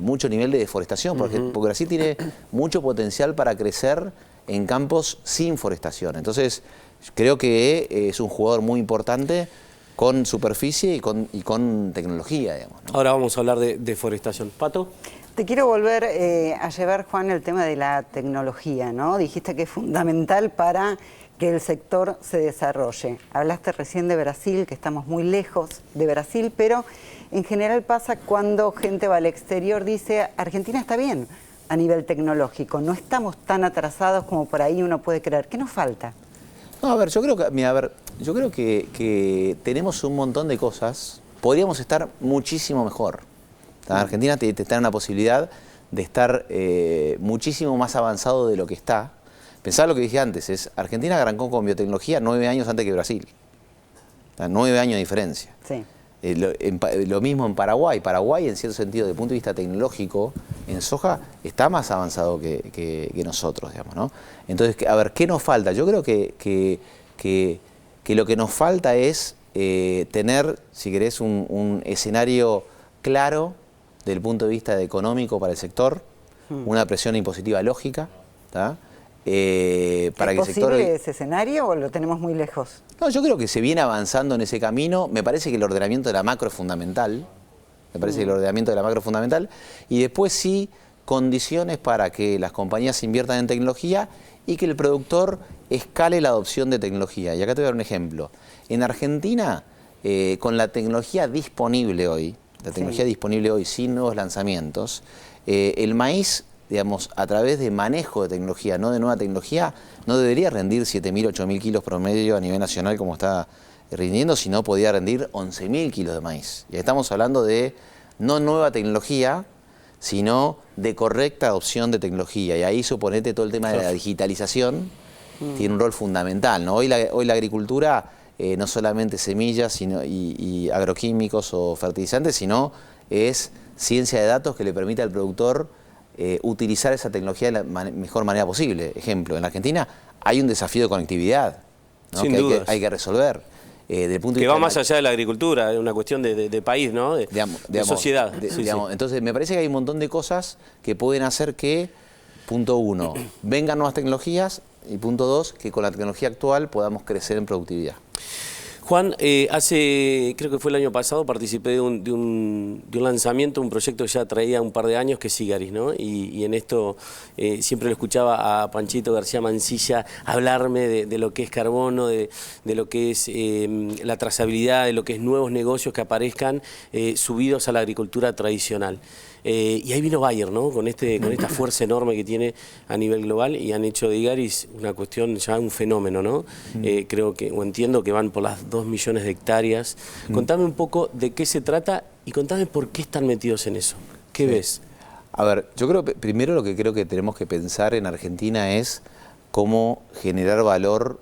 mucho nivel de deforestación, porque Brasil tiene mucho potencial para crecer en campos sin forestación. Entonces, creo que es un jugador muy importante con superficie y con tecnología, digamos, ¿no? Ahora vamos a hablar de deforestación. Pato. Te quiero volver a llevar, Juan, el tema de la tecnología, ¿no? Dijiste que es fundamental para que el sector se desarrolle. Hablaste recién de Brasil, que estamos muy lejos de Brasil, pero en general pasa cuando gente va al exterior, dice, Argentina está bien a nivel tecnológico, no estamos tan atrasados como por ahí uno puede creer. ¿Qué nos falta? No, a ver, yo creo que tenemos un montón de cosas, podríamos estar muchísimo mejor. Argentina te da una posibilidad de estar muchísimo más avanzado de lo que está. Pensá lo que dije antes, Argentina arrancó con biotecnología 9 años antes que Brasil. 9 años de diferencia. Sí. Lo mismo en Paraguay. Paraguay, en cierto sentido, desde el punto de vista tecnológico, en soja está más avanzado que nosotros, digamos, ¿no? Entonces, a ver, ¿qué nos falta? Yo creo que lo que nos falta es tener, si querés, un escenario claro desde el punto de vista económico para el sector, una presión impositiva lógica, ¿tá? Para ¿Es que el sector posible ese escenario o lo tenemos muy lejos? No, yo creo que se viene avanzando en ese camino. Me parece que el ordenamiento de la macro es fundamental. Y después sí, condiciones para que las compañías inviertan en tecnología y que el productor escale la adopción de tecnología. Y acá te voy a dar un ejemplo. En Argentina, con la tecnología disponible hoy, sin nuevos lanzamientos, el maíz, digamos, a través de manejo de tecnología, no de nueva tecnología, no debería rendir 7.000, 8.000 kilos promedio a nivel nacional como está rindiendo, sino podía rendir 11.000 kilos de maíz. Y estamos hablando de no nueva tecnología, sino de correcta adopción de tecnología. Y ahí suponete todo el tema de la digitalización tiene un rol fundamental, ¿no? Hoy la agricultura, no solamente semillas y agroquímicos o fertilizantes, sino es ciencia de datos que le permite al productor utilizar esa tecnología de la mejor manera posible. Ejemplo, en la Argentina hay un desafío de conectividad, ¿no? que hay que resolver. Que va más allá de la agricultura, es una cuestión de país, ¿no? De sociedad. Entonces, me parece que hay un montón de cosas que pueden hacer que, punto 1, vengan nuevas tecnologías y punto 2, que con la tecnología actual podamos crecer en productividad. Juan, creo que fue el año pasado, participé de un lanzamiento, un proyecto que ya traía un par de años, que es Sigaris, ¿no? Y en esto siempre lo escuchaba a Panchito García Mansilla hablarme de lo que es carbono, de lo que es la trazabilidad, de lo que es nuevos negocios que aparezcan subidos a la agricultura tradicional. Y ahí vino Bayer, ¿no? Con esta fuerza enorme que tiene a nivel global, y han hecho de Sigaris una cuestión, ya un fenómeno, ¿no? Creo que, o entiendo que van por las 2 millones de hectáreas. Contame un poco de qué se trata y contame por qué están metidos en eso. ¿Qué ves? A ver, yo creo, primero lo que creo que tenemos que pensar en Argentina es cómo generar valor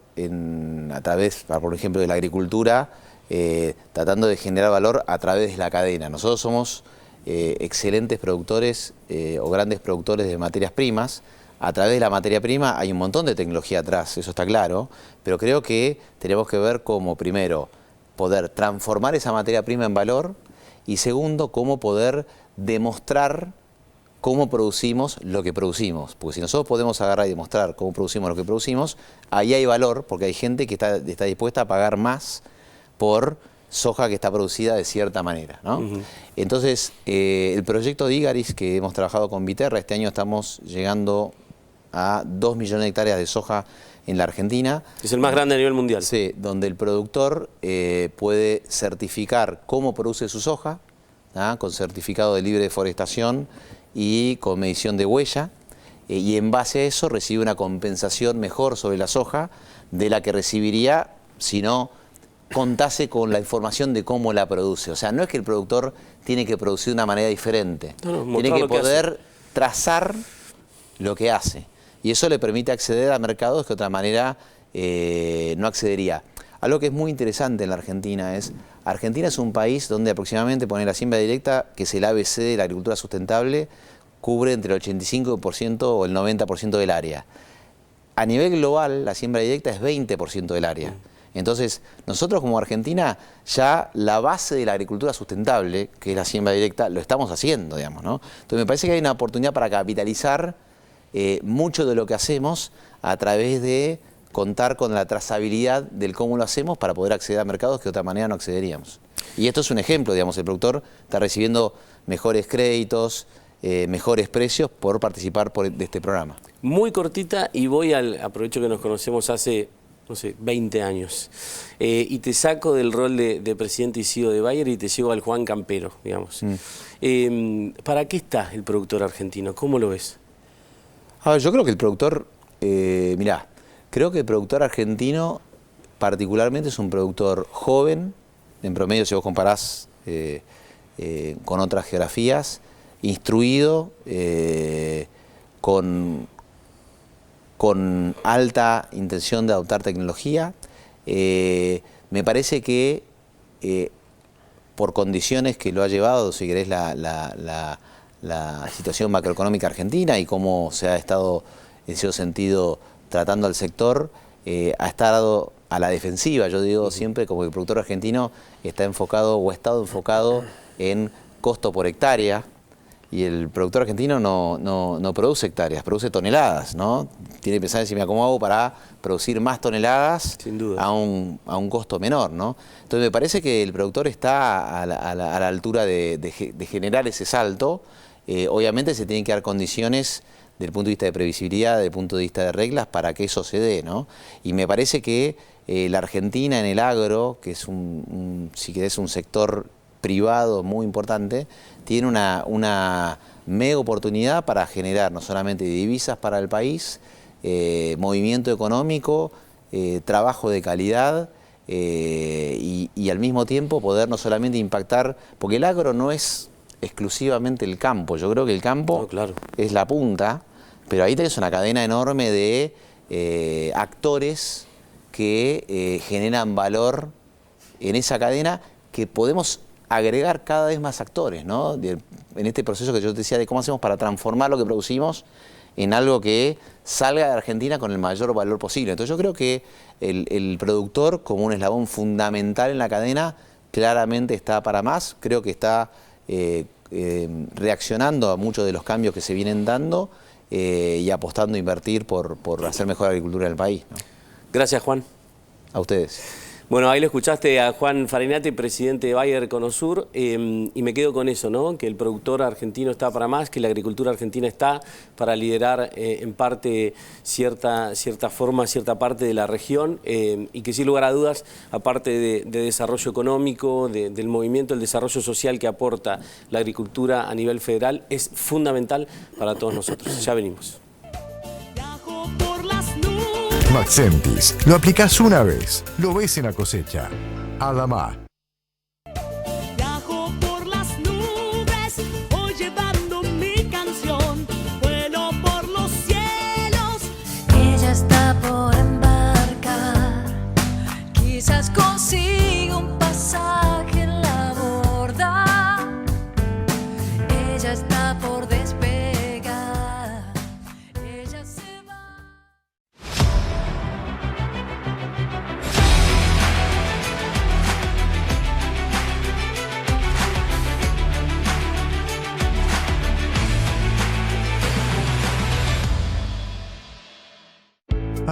a través, por ejemplo, de la agricultura, tratando de generar valor a través de la cadena. Nosotros somos excelentes productores o grandes productores de materias primas. A través de la materia prima hay un montón de tecnología atrás, eso está claro, pero creo que tenemos que ver cómo, primero, poder transformar esa materia prima en valor y segundo, cómo poder demostrar cómo producimos lo que producimos. Porque si nosotros podemos agarrar y demostrar cómo producimos lo que producimos, ahí hay valor, porque hay gente que está dispuesta a pagar más por soja que está producida de cierta manera, ¿no? Entonces, el proyecto de Igaris que hemos trabajado con Viterra, este año estamos llegando a 2 millones de hectáreas de soja en la Argentina. Es el más grande a nivel mundial. Sí, donde el productor puede certificar cómo produce su soja, con certificado de libre deforestación y con medición de huella, y en base a eso recibe una compensación mejor sobre la soja de la que recibiría si no contase con la información de cómo la produce. O sea, no es que el productor tiene que producir de una manera diferente, tiene que poder trazar lo que hace. Y eso le permite acceder a mercados que de otra manera no accedería. Algo que es muy interesante en la Argentina es un país donde aproximadamente, poner la siembra directa, que es el ABC de la agricultura sustentable, cubre entre el 85% o el 90% del área. A nivel global, la siembra directa es 20% del área. Entonces, nosotros como Argentina, ya la base de la agricultura sustentable, que es la siembra directa, lo estamos haciendo, digamos, ¿no? Entonces, me parece que hay una oportunidad para capitalizar mucho de lo que hacemos a través de contar con la trazabilidad del cómo lo hacemos para poder acceder a mercados que de otra manera no accederíamos. Y esto es un ejemplo, digamos, el productor está recibiendo mejores créditos, mejores precios por participar de este programa. Muy cortita y aprovecho que nos conocemos hace, no sé, 20 años, y te saco del rol de presidente y CEO de Bayer y te llevo al Juan Campero, digamos. ¿Para qué está el productor argentino? ¿Cómo lo ves? Yo creo que el productor, mirá, creo que el productor argentino particularmente es un productor joven, en promedio si vos comparás con otras geografías, instruido, con alta intención de adoptar tecnología. Me parece que por condiciones que lo ha llevado, si querés, la situación macroeconómica argentina y cómo se ha estado, en cierto sentido, tratando al sector, ha estado a la defensiva. Yo digo siempre como que el productor argentino está enfocado o ha estado enfocado en costo por hectárea, y el productor argentino no produce hectáreas, produce toneladas, ¿no? Tiene que pensar en si cómo hago para producir más toneladas a un costo menor, ¿no? Entonces me parece que el productor está a la altura de generar ese salto. Obviamente se tienen que dar condiciones desde el punto de vista de previsibilidad, desde el punto de vista de reglas, para que eso se dé, ¿no? Y me parece que la Argentina en el agro, que es si querés, un sector privado muy importante, tiene una mega oportunidad para generar no solamente divisas para el país, movimiento económico, trabajo de calidad, y al mismo tiempo poder no solamente impactar, porque el agro no es exclusivamente el campo. Yo creo que el campo es la punta, pero ahí tenés una cadena enorme de actores que generan valor en esa cadena, que podemos agregar cada vez más actores, ¿no? En este proceso que yo te decía de cómo hacemos para transformar lo que producimos en algo que salga de Argentina con el mayor valor posible. Entonces yo creo que el productor, como un eslabón fundamental en la cadena, claramente está para más. Creo que está reaccionando a muchos de los cambios que se vienen dando y apostando a invertir por hacer mejor agricultura en el país, ¿no? Gracias, Juan. A ustedes. Bueno, ahí lo escuchaste a Juan Farinati, presidente de Bayer Conosur, y me quedo con eso, ¿no? Que el productor argentino está para más, que la agricultura argentina está para liderar en parte cierta forma, cierta parte de la región, y que sin lugar a dudas, aparte de desarrollo económico, del movimiento, el desarrollo social que aporta la agricultura a nivel federal, es fundamental para todos nosotros. Ya venimos. Maxentis. Lo aplicás una vez, lo ves en la cosecha. Adama. Viajo por las nubes, voy llevando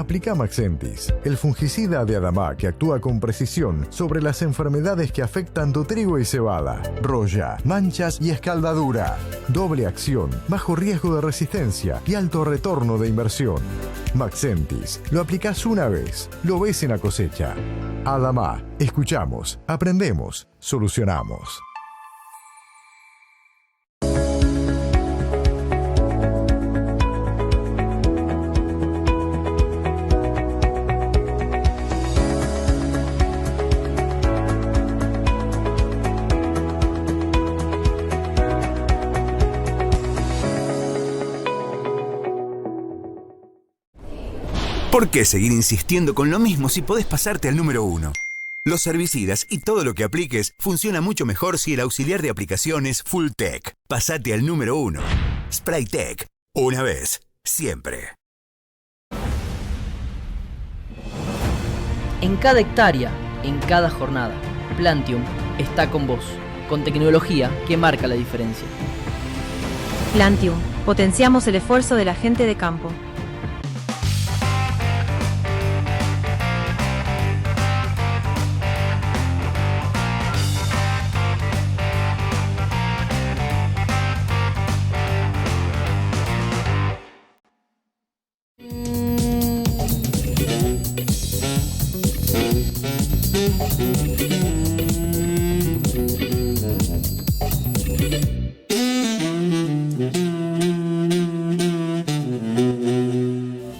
Aplica Maxentis, el fungicida de Adamá que actúa con precisión sobre las enfermedades que afectan tu trigo y cebada, roya, manchas y escaldadura. Doble acción, bajo riesgo de resistencia y alto retorno de inversión. Maxentis, lo aplicás una vez, lo ves en la cosecha. Adamá, escuchamos, aprendemos, solucionamos. ¿Por qué seguir insistiendo con lo mismo si podés pasarte al número 1? Los herbicidas y todo lo que apliques funciona mucho mejor si el auxiliar de aplicación es Fulltech. Pasate al número 1. Spraytech. Una vez, siempre. En cada hectárea, en cada jornada, Plantium está con vos, con tecnología que marca la diferencia. Plantium, potenciamos el esfuerzo de la gente de campo.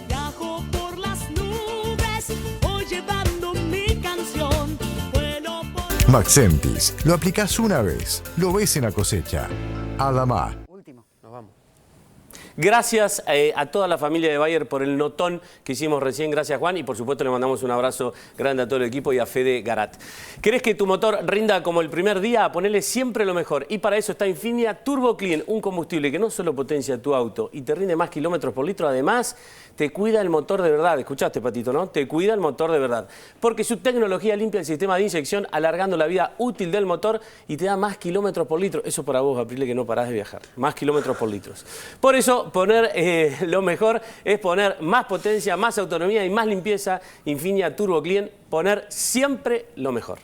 Viajo por las nubes, voy llevando mi canción. Vuelo por... Maxentis, lo aplicás una vez, lo ves en la cosecha. Adamá. Nos vamos. Gracias a toda la familia de Bayer por el notón que hicimos recién. Gracias, Juan. Y por supuesto le mandamos un abrazo grande a todo el equipo y a Fede Garat. ¿Querés que tu motor rinda como el primer día? Ponele siempre lo mejor. Y para eso está Infinia Turbo Clean, un combustible que no solo potencia tu auto y te rinde más kilómetros por litro, además te cuida el motor de verdad. Escuchaste, Patito, ¿no? Te cuida el motor de verdad. Porque su tecnología limpia el sistema de inyección, alargando la vida útil del motor y te da más kilómetros por litro. Eso para vos, Aprile, que no parás de viajar. Más kilómetros por litros. Por eso, poner lo mejor es poner más potencia, más autonomía y más limpieza. Infinia Turbo Clean, poner siempre lo mejor.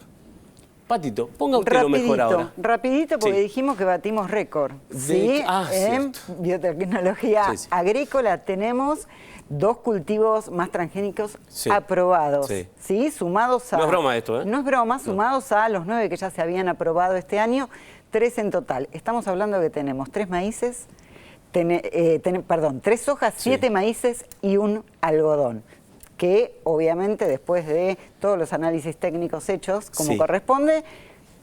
Patito, ponga usted lo mejor ahora. Rapidito, porque dijimos que batimos récord. ¿Sí? En biotecnología agrícola tenemos 2 cultivos más transgénicos aprobados. Sí. Sumados a... No es broma esto, ¿eh? No es broma, sumados a los 9 que ya se habían aprobado este año, 3 en total. Estamos hablando que tenemos 3 maíces, 3 sojas, 7 maíces y un algodón, que obviamente después de todos los análisis técnicos hechos como corresponde,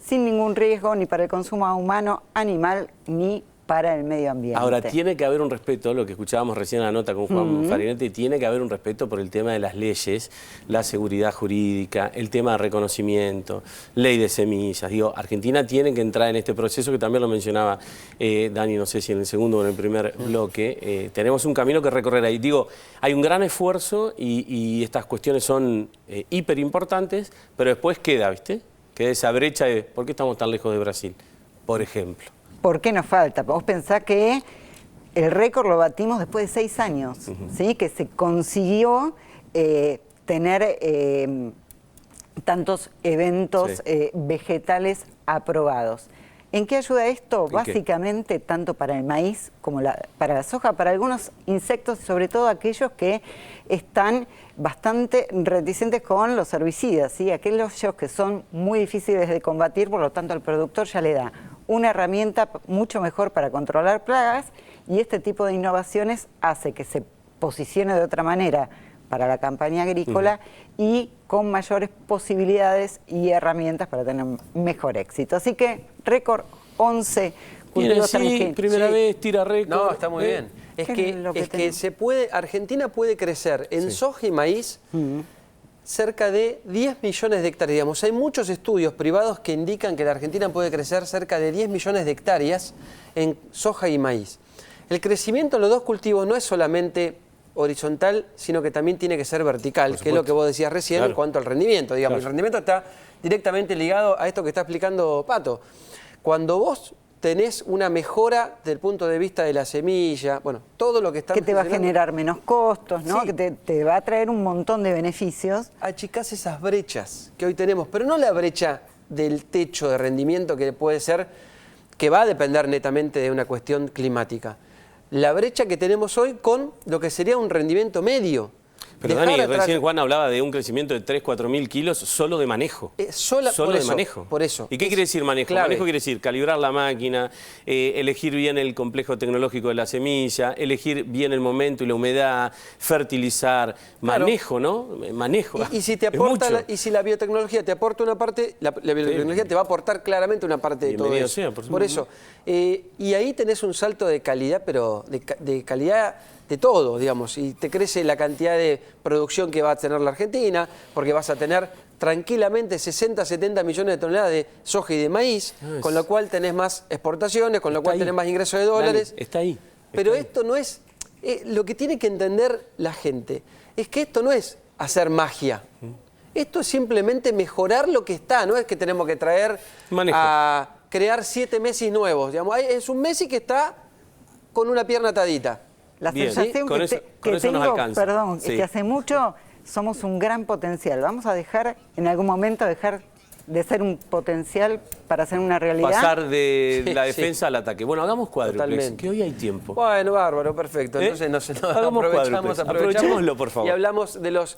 sin ningún riesgo ni para el consumo humano, animal, ni para el medio ambiente. Ahora, tiene que haber un respeto, lo que escuchábamos recién en la nota con Juan Farinetti, tiene que haber un respeto por el tema de las leyes, la seguridad jurídica, el tema de reconocimiento, ley de semillas. Digo, Argentina tiene que entrar en este proceso que también lo mencionaba Dani, no sé si en el segundo o en el primer bloque. Tenemos un camino que recorrer ahí. Digo, hay un gran esfuerzo y estas cuestiones son hiper importantes, pero después queda, ¿viste? Queda esa brecha de ¿por qué estamos tan lejos de Brasil? Por ejemplo. ¿Por qué nos falta? Vos pensás que el récord lo batimos después de 6 años, ¿sí? Que se consiguió tener tantos eventos vegetales aprobados. ¿En qué ayuda esto? Básicamente tanto para el maíz como para la soja, para algunos insectos, sobre todo aquellos que están bastante reticentes con los herbicidas, ¿sí? Aquellos que son muy difíciles de combatir, por lo tanto al productor ya le da una herramienta mucho mejor para controlar plagas, y este tipo de innovaciones hace que se posicione de otra manera para la campaña agrícola y con mayores posibilidades y herramientas para tener mejor éxito. Así que récord 11 cultivos transgénicos. Primera vez tira récord. No, está muy bien. Es que se puede, Argentina puede crecer en soja y maíz cerca de 10 millones de hectáreas. Digamos, hay muchos estudios privados que indican que la Argentina puede crecer cerca de 10 millones de hectáreas en soja y maíz. El crecimiento en los 2 cultivos no es solamente horizontal, sino que también tiene que ser vertical, que es lo que vos decías recién en cuanto al rendimiento. Digamos, el rendimiento está directamente ligado a esto que está explicando Pato. Cuando vos tenés una mejora desde el punto de vista de la semilla, bueno, todo lo que está... Que te va a generar menos costos, ¿no? Sí. Que te va a traer un montón de beneficios. Achicás esas brechas que hoy tenemos, pero no la brecha del techo de rendimiento que puede ser, que va a depender netamente de una cuestión climática. La brecha que tenemos hoy con lo que sería un rendimiento medio. Pero Dejar Dani, atrás- recién Juan hablaba de un crecimiento de 3.000 a 4.000 kilos solo de manejo. solo Solo por de eso, manejo. por eso. ¿Y qué Es quiere decir manejo? clave. Manejo quiere decir calibrar la máquina, elegir bien el complejo tecnológico de la semilla, elegir bien el momento y la humedad, fertilizar, manejo, ¿no? Manejo. Y si te Es aporta mucho. y si la biotecnología te aporta una parte, la biotecnología te va a aportar claramente una parte de todo Bienvenido eso. sea, por Por eso. Y ahí tenés un salto de calidad, pero de calidad de todo, digamos. Y te crece la cantidad de producción que va a tener la Argentina, porque vas a tener tranquilamente 60, 70 millones de toneladas de soja y de maíz, con lo cual tenés más exportaciones, con lo cual tenés más ingresos de dólares. Dani, está ahí. Pero esto no es... lo que tiene que entender la gente es que esto no es hacer magia. Esto es simplemente mejorar lo que está. No es que tenemos que traer Manejo. a crear 7 Messi nuevos. Digamos, es un Messi que está con una pierna atadita. La Bien, sensación con que, eso- te- con que eso nos tengo, alcanza. perdón, Sí. es que hace mucho somos un gran potencial. Vamos a dejar, en algún momento, dejar de ser un potencial para ser una realidad. Pasar de Sí, la sí. defensa al ataque. Bueno, hagamos cuádruplex, Totalmente. que hoy hay tiempo. Bueno, bárbaro, perfecto. Entonces nos Hagamos aprovechamos, cuádruplex. Aprovechémoslo, por favor. Y hablamos de los...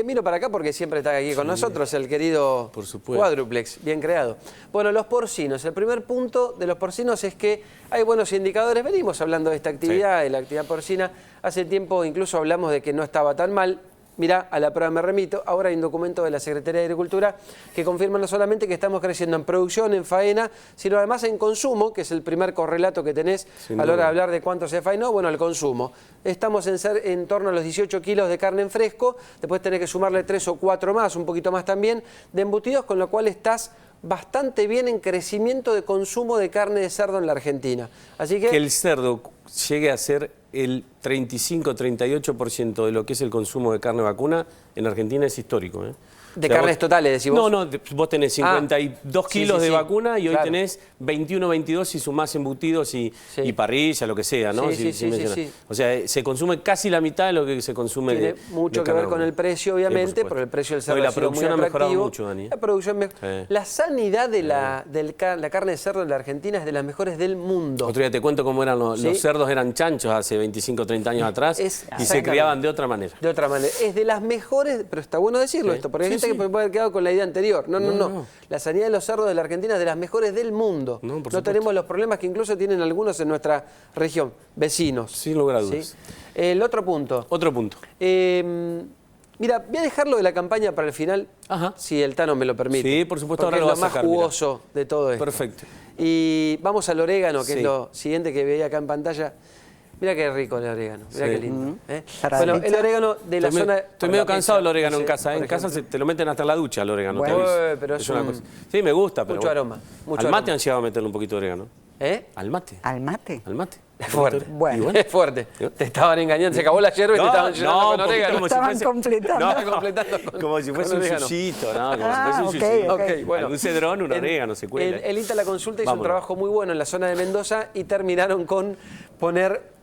miro para acá porque siempre está aquí con nosotros el querido Por supuesto. cuádruplex, bien creado. Bueno, los porcinos. El primer punto de los porcinos es que hay buenos indicadores. Venimos hablando de esta actividad, de la actividad porcina. Hace tiempo incluso hablamos de que no estaba tan mal. Mirá, a la prueba me remito. Ahora hay un documento de la Secretaría de Agricultura que confirma no solamente que estamos creciendo en producción, en faena, sino además en consumo, que es el primer correlato que tenés Sin a la hora de duda. hablar de cuánto se faenó. Bueno, el consumo. Estamos en torno a los 18 kilos de carne en fresco. Después tenés que sumarle 3 o 4 más, un poquito más también, de embutidos, con lo cual estás bastante bien en crecimiento de consumo de carne de cerdo en la Argentina. Así Que el cerdo llegue a ser el 35-38% de lo que es el consumo de carne vacuna en Argentina es histórico. ¿eh? De carnes totales, decís vos. No, vos tenés 52 Sí, kilos sí, de sí. vacuna y hoy Claro. tenés 21, 22 si sumás embutidos y parrilla, lo que sea, ¿no? Sí, sí, mencionás. sí. O sea, se consume casi la mitad de lo que se consume Tiene mucho de que carne ver con vacuna. el precio, Sí, obviamente, supuesto. pero el precio del cerdo Hoy la ha sido muy producción ha mejorado atractivo. mucho, Dani. La producción Sí. La sanidad de la carne de cerdo en la Argentina es de las mejores del mundo. Otro día te cuento cómo eran los Sí. cerdos, eran chanchos hace 25, 30 años atrás y se exactamente. criaban de otra manera. De otra manera. Es de las mejores, pero está bueno decirlo Sí. esto, porque hay Sí, gente sí. que puede haber quedado con la idea anterior. No. No. La sanidad de los cerdos de la Argentina es de las mejores del mundo. No, por No supuesto. tenemos los problemas que incluso tienen algunos en nuestra región, vecinos. Sin lugar a dudas. ¿Sí? El otro punto. Otro punto. Mira, voy a dejarlo de la campaña para el final, si el Tano me lo permite. Sí, por supuesto, porque ahora lo es lo vas a más sacar, mirá. jugoso de todo esto. Perfecto. Y vamos al orégano, que Sí. es lo siguiente que veía acá en pantalla. Mira qué rico el orégano, mira Sí. qué lindo. ¿eh? Para Bueno, la el pizza. orégano de la Estoy zona... estoy para medio la cansado pizza, del orégano no en sé, casa. por En casa ejemplo. te lo meten hasta la ducha al orégano. Bueno. te aviso. Pero es una un- cosa. Sí, me gusta, pero mucho aroma, mucho al mate aroma. han llegado a meterle un poquito de orégano. ¿Eh? Al mate. ¿Al mate? Al mate. Es fuerte. Bueno. Y bueno. Es fuerte. Te estaban engañando, se acabó la yerba y te estaban llenando con porque orégano. como si Estaban fuese- completando. No, Estaban completando con- como si fuese con un orégano. suyito, ¿no? Como Ah, si fuese un ok, suyito. ok. Bueno, Un cedrón, un orégano, se cuela. El INTA La Consulta hizo Vámonos. un trabajo muy bueno en la zona de Mendoza y terminaron con poner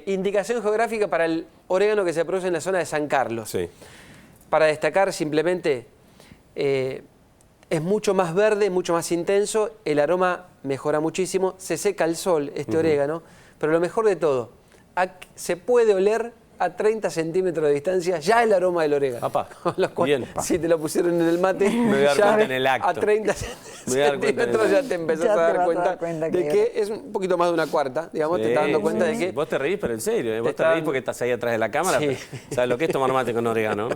indicación geográfica para el orégano que se produce en la zona de San Carlos. Sí. Para destacar simplemente, es mucho más verde, mucho más intenso, el aroma mejora muchísimo, se seca al sol este orégano, pero lo mejor de todo, se puede oler a 30 centímetros de distancia ya el aroma del orégano. Apá, Los cual- bien. Si te lo pusieron en el mate, Me voy a dar ya cuenta en el acto. a 30 Me voy a dar cuenta en el centímetros ya acto. te empezás Ya a te dar vas a cuenta, dar cuenta de que- que es un poquito más de una cuarta, digamos, te estás dando cuenta de que... Vos te reís, pero en serio, ¿eh? Vos te Están- reís porque estás ahí atrás de la cámara. Sí. pero ¿sabes lo que es tomar mate con orégano?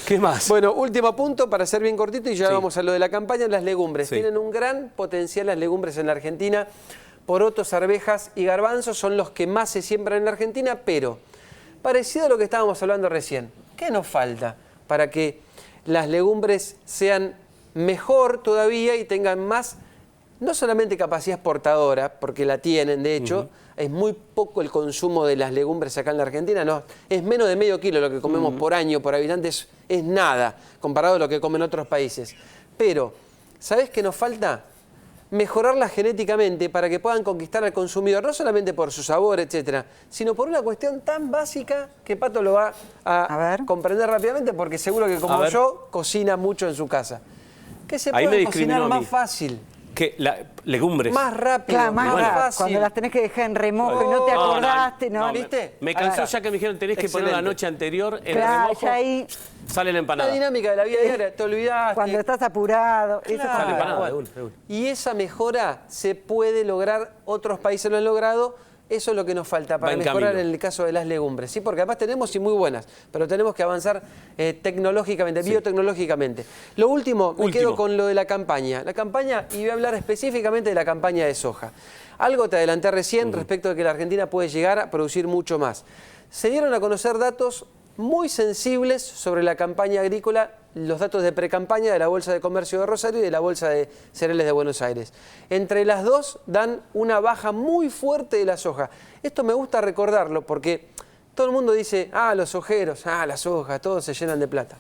¿Qué más? Bueno, último punto para ser bien cortito y ya Sí. vamos a lo de la campaña, las legumbres. Sí. Tienen un gran potencial las legumbres en la Argentina. Porotos, arvejas y garbanzos son los que más se siembran en la Argentina, pero parecido a lo que estábamos hablando recién, ¿qué nos falta para que las legumbres sean mejor todavía y tengan más, no solamente capacidad exportadora, porque la tienen, de hecho, es muy poco el consumo de las legumbres acá en la Argentina, no, es menos de medio kilo lo que comemos por año, por habitante, es nada comparado a lo que comen otros países. Pero, ¿sabés qué nos falta? mejorarlas genéticamente para que puedan conquistar al consumidor, no solamente por su sabor, etcétera, sino por una cuestión tan básica que Pato lo va a comprender rápidamente, porque seguro que como yo cocina mucho en su casa. Que se puede cocinar más fácil. ¿Qué? Legumbres. Más rápido, claro, más fácil. Cuando las tenés que dejar en remojo y no te acordaste, ¿no? ¿Viste? Me cansó ya que me dijeron tenés que poner la noche anterior en remojo. Ya ahí sale la empanada. La dinámica de la vida diaria, te olvidaste. Cuando estás apurado. Claro. Eso Sale la empanada, Bueno. Y esa mejora se puede lograr, otros países lo han logrado. Eso es lo que nos falta para mejorar en el caso de las legumbres, ¿sí? Porque además tenemos y muy buenas, pero tenemos que avanzar tecnológicamente, biotecnológicamente. Lo último, me quedo con lo de la campaña. La campaña, y voy a hablar específicamente de la campaña de soja. Algo te adelanté recién respecto de que la Argentina puede llegar a producir mucho más. Se dieron a conocer datos muy sensibles sobre la campaña agrícola, los datos de precampaña de la Bolsa de Comercio de Rosario y de la Bolsa de Cereales de Buenos Aires. Entre las dos dan una baja muy fuerte de la soja. Esto me gusta recordarlo porque todo el mundo dice, los sojeros, la soja, todos se llenan de plata.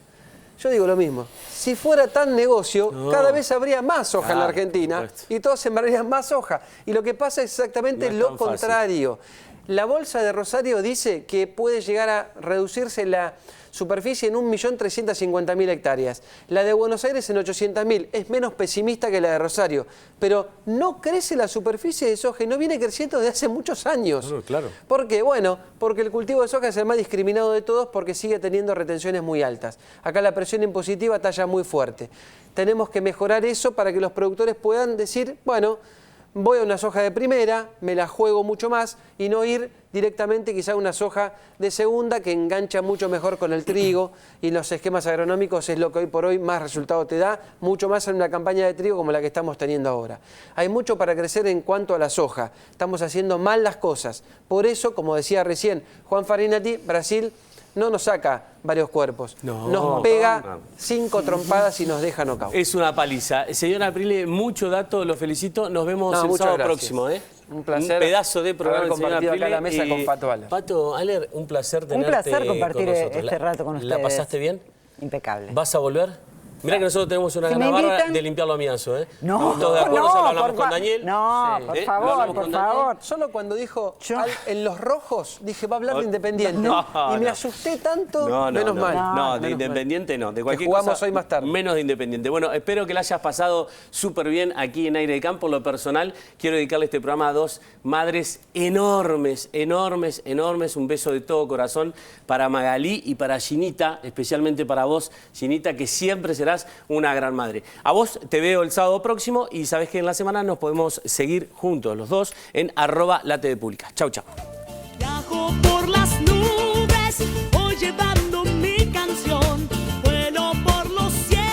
Yo digo lo mismo, si fuera tan negocio, cada vez habría más soja en la Argentina y todos sembrarían más soja. Y lo que pasa es exactamente lo contrario. La Bolsa de Rosario dice que puede llegar a reducirse la superficie en 1.350.000 hectáreas. La de Buenos Aires en 800.000. Es menos pesimista que la de Rosario. Pero no crece la superficie de soja y no viene creciendo desde hace muchos años. Claro. ¿Por qué? Bueno, porque el cultivo de soja es el más discriminado de todos porque sigue teniendo retenciones muy altas. Acá la presión impositiva talla muy fuerte. Tenemos que mejorar eso para que los productores puedan decir, bueno, voy a una soja de primera, me la juego mucho más y no ir directamente quizá a una soja de segunda que engancha mucho mejor con el trigo y los esquemas agronómicos es lo que hoy por hoy más resultado te da, mucho más en una campaña de trigo como la que estamos teniendo ahora. Hay mucho para crecer en cuanto a la soja, estamos haciendo mal las cosas. Por eso, como decía recién Juan Farinati, Brasil no nos saca varios cuerpos, nos pega 5 trompadas y nos deja knockout. Es una paliza. Señora Aprile, mucho dato, lo felicito. Nos vemos el sábado próximo. Un placer. Un pedazo de programa, haber compartido acá la mesa con Pato Aller. Pato Aller, un placer tenerte Un placer compartir con nosotros. este rato con ustedes. ¿La pasaste bien? Impecable. ¿Vas a volver? Mirá que nosotros tenemos una gana bárbara de limpiar lo amiazo, No, ¿Todos de acuerdo? no, ¿Lo hablamos con Daniel? No, por favor, por favor. Solo cuando dijo en los rojos, dije, va a hablar de Independiente. Y me asusté tanto, menos mal. No, de Independiente no. De cualquier jugamos cosa, hoy más tarde. Menos de Independiente. Bueno, espero que la hayas pasado súper bien aquí en Aire de Campo. Lo personal, quiero dedicarle este programa a dos madres enormes, enormes, enormes. Un beso de todo corazón para Magalí y para Ginita, especialmente para vos, Ginita, que siempre serás una gran madre. A vos te veo el sábado próximo y sabés que en la semana nos podemos seguir juntos los dos en @la TV Pública. Chau, chau. Viajo por las nubes.